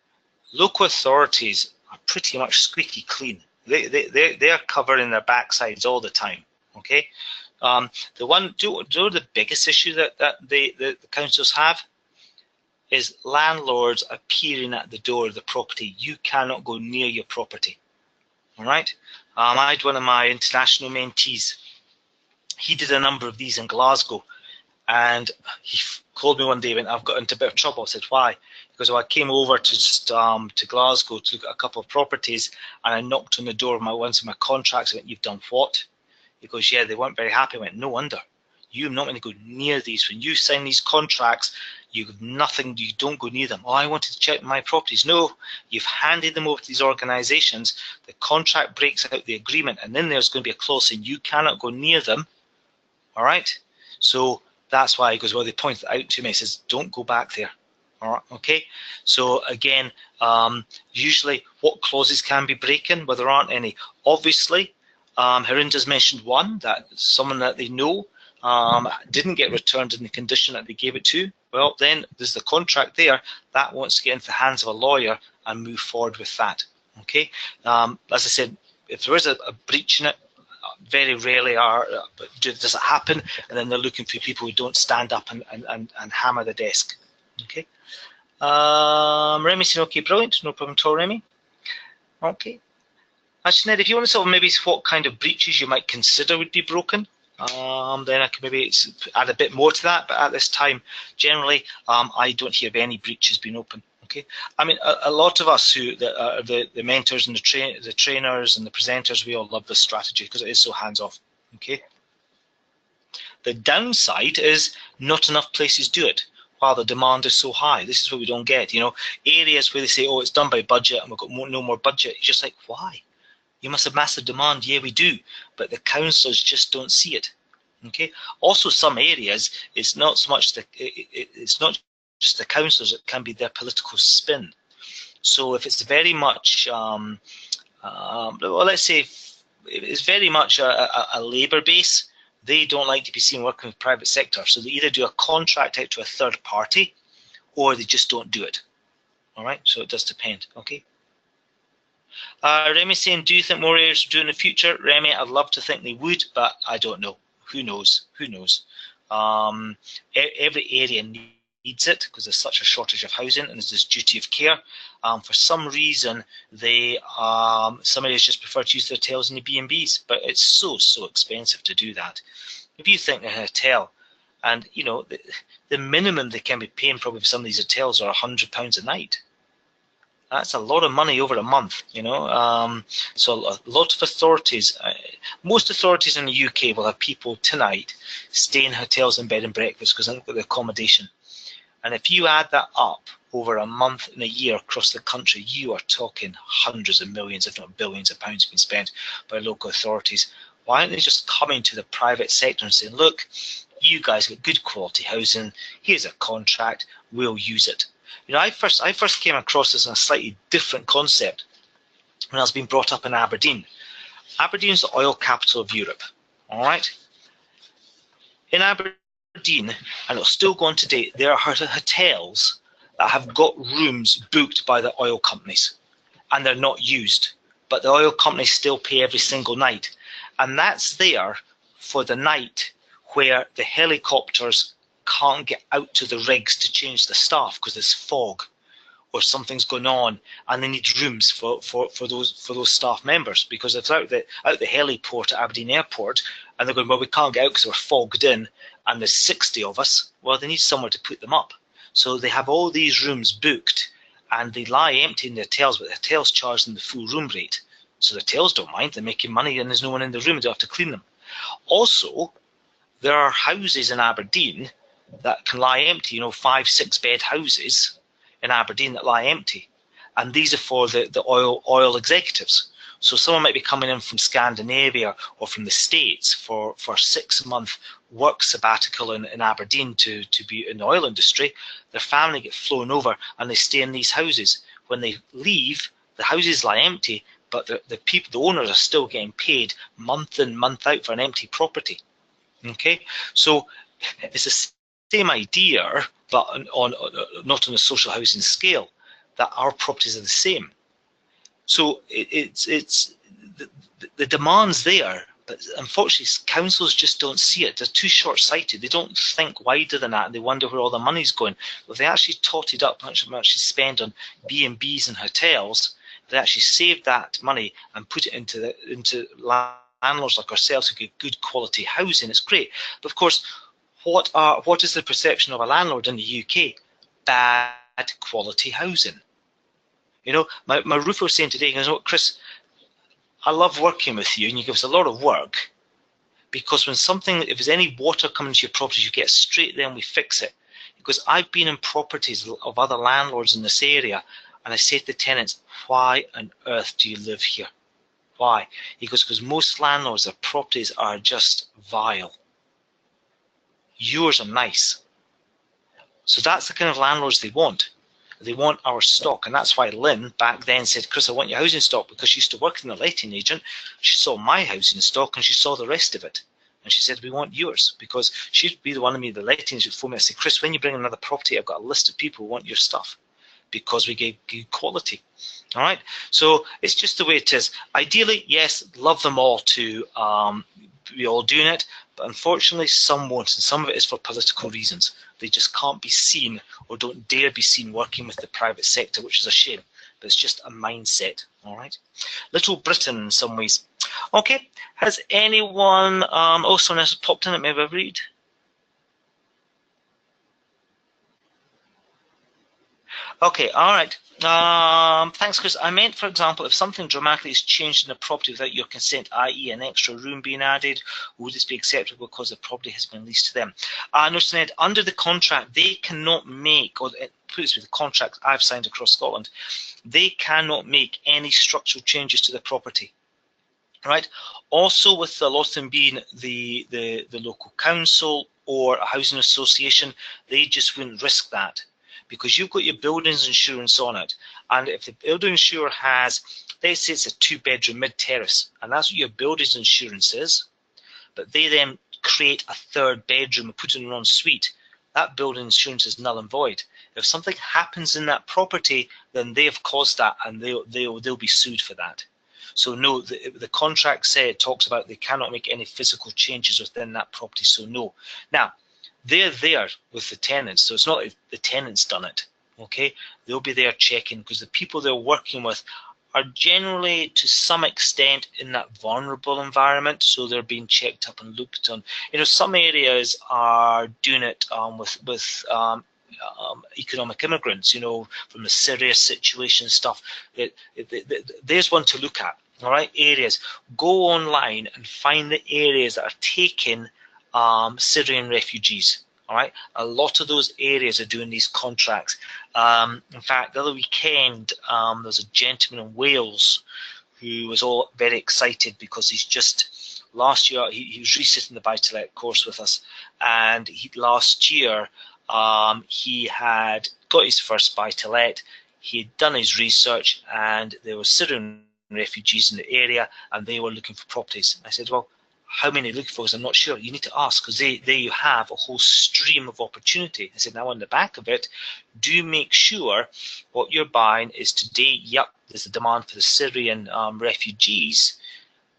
local authorities are pretty much squeaky clean. They're covering their backsides all the time. Okay. The biggest issue that the councils have is landlords appearing at the door of the property. You cannot go near your property. All right. I had one of my international mentees. He did a number of these in Glasgow, and he called me one day when I've got into a bit of trouble. I said, why? Because I came over to Glasgow to look at a couple of properties, and I knocked on the door of one of my contracts. I went, you've done what? He goes, yeah, they weren't very happy. I went, no wonder. You're not going to go near these. When you sign these contracts, you have nothing, you don't go near them. Oh, I wanted to check my properties. No, you've handed them over to these organisations. The contract breaks out the agreement, and then there's going to be a clause saying you cannot go near them. All right? So that's why he goes, well, they pointed out to me, he says, don't go back there. All right, okay? So again, usually what clauses can be breaking, but there aren't any. Obviously, Harinder's mentioned one, that someone that they know didn't get returned in the condition that they gave it to. Well, then there's the contract there. That wants to get into the hands of a lawyer and move forward with that. Okay? As I said, if there is a breach in it, very rarely but does it happen? And then they're looking for people who don't stand up and hammer the desk. Okay? Remy said, okay, brilliant. No problem at all, Remy. Okay. Actually, Ned, if you want to sort of maybe what kind of breaches you might consider would be broken, then I can maybe add a bit more to that. But at this time, generally, I don't hear of any breaches being open. Okay, I mean, a lot of us who are the mentors and the trainers and the presenters, we all love this strategy because it is so hands-off. Okay. The downside is not enough places do it while the demand is so high. This is what we don't get. You know, areas where they say, oh, it's done by budget and we've got no more budget. It's just like, why? You must have massive demand. Yeah, we do, but the councillors just don't see it. Okay. Also, some areas, it's not so much it's not just the councillors, it can be their political spin. So if it's very much, well, let's say it's very much a labour base, they don't like to be seen working with private sector. So they either do a contract out to a third party or they just don't do it. All right, so it does depend, okay? Remy saying, do you think more areas will do in the future? Remy, I'd love to think they would, but I don't know. Who knows? Who knows? Every area needs it because there's such a shortage of housing and there's this duty of care. For some reason, some areas just prefer to use the hotels and the B&Bs, but it's so expensive to do that. If you think a hotel, and you know, the minimum they can be paying probably for some of these hotels are £100 a night. That's a lot of money over a month, you know. So a lot of authorities, most authorities in the UK will have people tonight stay in hotels and bed and breakfast because they've got the accommodation. And if you add that up over a month and a year across the country, you are talking hundreds of millions, if not billions of pounds being spent by local authorities. Why aren't they just coming to the private sector and saying, look, you guys get good quality housing, here's a contract, we'll use it. You know, I first came across this in a slightly different concept when I was being brought up in Aberdeen. Aberdeen's the oil capital of Europe, all right? In Aberdeen, and it'll still go on today, there are hotels that have got rooms booked by the oil companies and they're not used, but the oil companies still pay every single night. And that's there for the night where the helicopters can't get out to the rigs to change the staff because there's fog or something's going on and they need rooms for those staff members, because if they're out the heliport at Aberdeen Airport and they're going, well, we can't get out because we're fogged in and there's 60 of us, well, they need somewhere to put them up. So they have all these rooms booked and they lie empty in the hotels, but the hotels charge them the full room rate. So the hotels don't mind, they're making money and there's no one in the room, they don't have to clean them. Also, there are houses in Aberdeen that can lie empty, you know, 5-6 bed houses in Aberdeen that lie empty. And these are for the oil executives. So someone might be coming in from Scandinavia or from the States for a 6-month work sabbatical in Aberdeen to be in the oil industry. Their family get flown over and they stay in these houses. When they leave, the houses lie empty, but the owners are still getting paid month in, month out for an empty property. Okay, so it's the same idea, but not on a social housing scale, that our properties are the same. So it's the demand's there, but unfortunately councils just don't see it. They're too short-sighted. They don't think wider than that, and they wonder where all the money's going. But if they actually totted up how much they spend on B&Bs and hotels, they actually saved that money and put it into landlords like ourselves who get good quality housing. It's great, but of course, what is the perception of a landlord in the UK? Bad quality housing. You know, my roofer was saying today, he goes, oh, Chris, I love working with you and you give us a lot of work, because if there's any water coming to your property, you get straight there and we fix it. Because I've been in properties of other landlords in this area, and I say to the tenants, why on earth do you live here? Why? He goes, because most landlords, their properties are just vile. Yours are nice. So that's the kind of landlords they want. They want our stock, and that's why Lynn back then said, Chris, I want your housing stock, because she used to work in a letting agent. She saw my housing stock and she saw the rest of it. And she said, we want yours, because she'd be the one of me, the letting agent, for me. I said, Chris, when you bring another property, I've got a list of people who want your stuff, because we gave good quality. All right, so it's just the way it is. Ideally, yes, love them all to be all doing it, but unfortunately some won't, and some of it is for political reasons. They just can't be seen or don't dare be seen working with the private sector, which is a shame, but it's just a mindset. All right, Little Britain in some ways. Okay, has anyone, oh, someone else popped in it, maybe I read. Okay, all right. Thanks, Chris. I meant, for example, if something dramatically is changed in the property without your consent, i.e. an extra room being added, would this be acceptable because the property has been leased to them? No, Sinead, under the contract, they cannot make, or put this with the contract I've signed across Scotland, they cannot make any structural changes to the property. Right. Also, with a lot of them being the local council or a housing association, they just wouldn't risk that, because you've got your buildings insurance on it, and if the building insurer has, let's say it's a 2-bedroom mid-terrace, and that's what your buildings insurance is, but they then create a 3rd bedroom and put in an ensuite, that building insurance is null and void. If something happens in that property, then they have caused that, and they'll be sued for that. So no, the contract talks about they cannot make any physical changes within that property, so no. Now, they're there with the tenants, so it's not if the tenants done it, okay? They'll be there checking, because the people they're working with are generally, to some extent, in that vulnerable environment, so they're being checked up and looked on. You know, some areas are doing it with economic immigrants, you know, from the Syria situation stuff. There's one to look at, all right? Areas. Go online and find the areas that are taking Syrian refugees. All right, a lot of those areas are doing these contracts. In fact, the other weekend, there's a gentleman in Wales who was all very excited because he's just last year he was resitting the buy-to-let course with us, and last year he had got his first buy-to-let. He had done his research, and there were Syrian refugees in the area, and they were looking for properties. I said, well, how many looking for? I'm not sure. You need to ask, because there you have a whole stream of opportunity. I said, now on the back of it, do make sure what you're buying is today, yep, there's a demand for the Syrian refugees,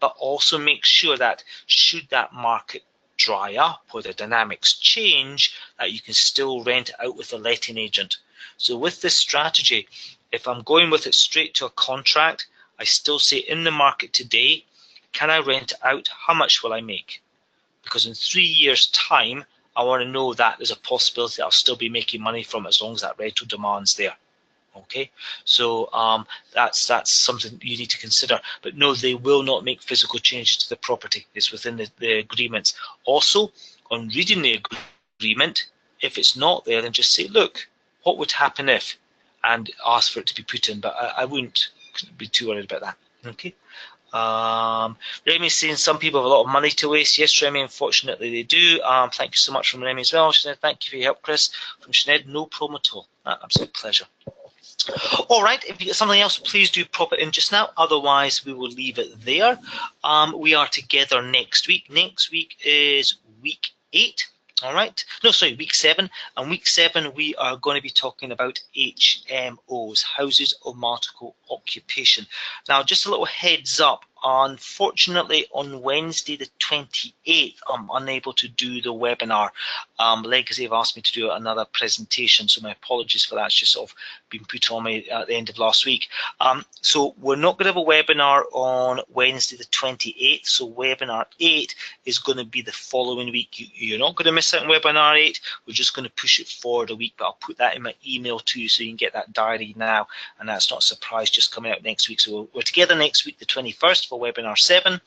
but also make sure that should that market dry up or the dynamics change, that you can still rent it out with a letting agent. So with this strategy, if I'm going with it straight to a contract, I still say in the market today, can I rent it out? How much will I make? Because in 3 years' time, I want to know that there's a possibility I'll still be making money from it as long as that rental demand's there. Okay, so that's something you need to consider. But no, they will not make physical changes to the property. It's within the agreements. Also, on reading the agreement, if it's not there, then just say, look, what would happen if? And ask for it to be put in. But I wouldn't be too worried about that. Okay. Remy's saying some people have a lot of money to waste. Yes, Remy, unfortunately they do. Thank you so much from Remy as well. Sinead, thank you for your help, Chris. From Sinead, no problem at all. Absolute pleasure. All right, if you get something else, please do pop it in just now. Otherwise, we will leave it there. We are together next week. Next week is week 8. All right. No, sorry, week 7. And week 7, we are going to be talking about HMOs, houses of multiple occupation. Now, just a little heads up. Unfortunately, on Wednesday the 28th, I'm unable to do the webinar. Legacy have asked me to do another presentation, so my apologies for that. It's just sort of been put on me at the end of last week. So we're not going to have a webinar on Wednesday the 28th, so webinar 8 is going to be the following week. You're not going to miss out on webinar 8. We're just going to push it forward a week, but I'll put that in my email to you so you can get that diary now, and that's not a surprise just coming out next week. So we're together next week, the 21st, for webinar 7,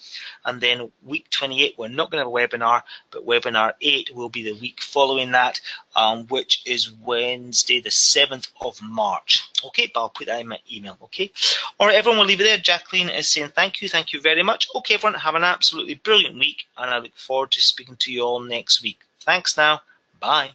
and then week 28 we're not going to have a webinar, but webinar 8 will be the week following that, which is Wednesday the 7th of March. Okay, but I'll put that in my email. Okay, all right, everyone, we'll leave it there. Jacqueline is saying thank you very much. Okay, everyone, have an absolutely brilliant week, and I look forward to speaking to you all next week. Thanks now. Bye.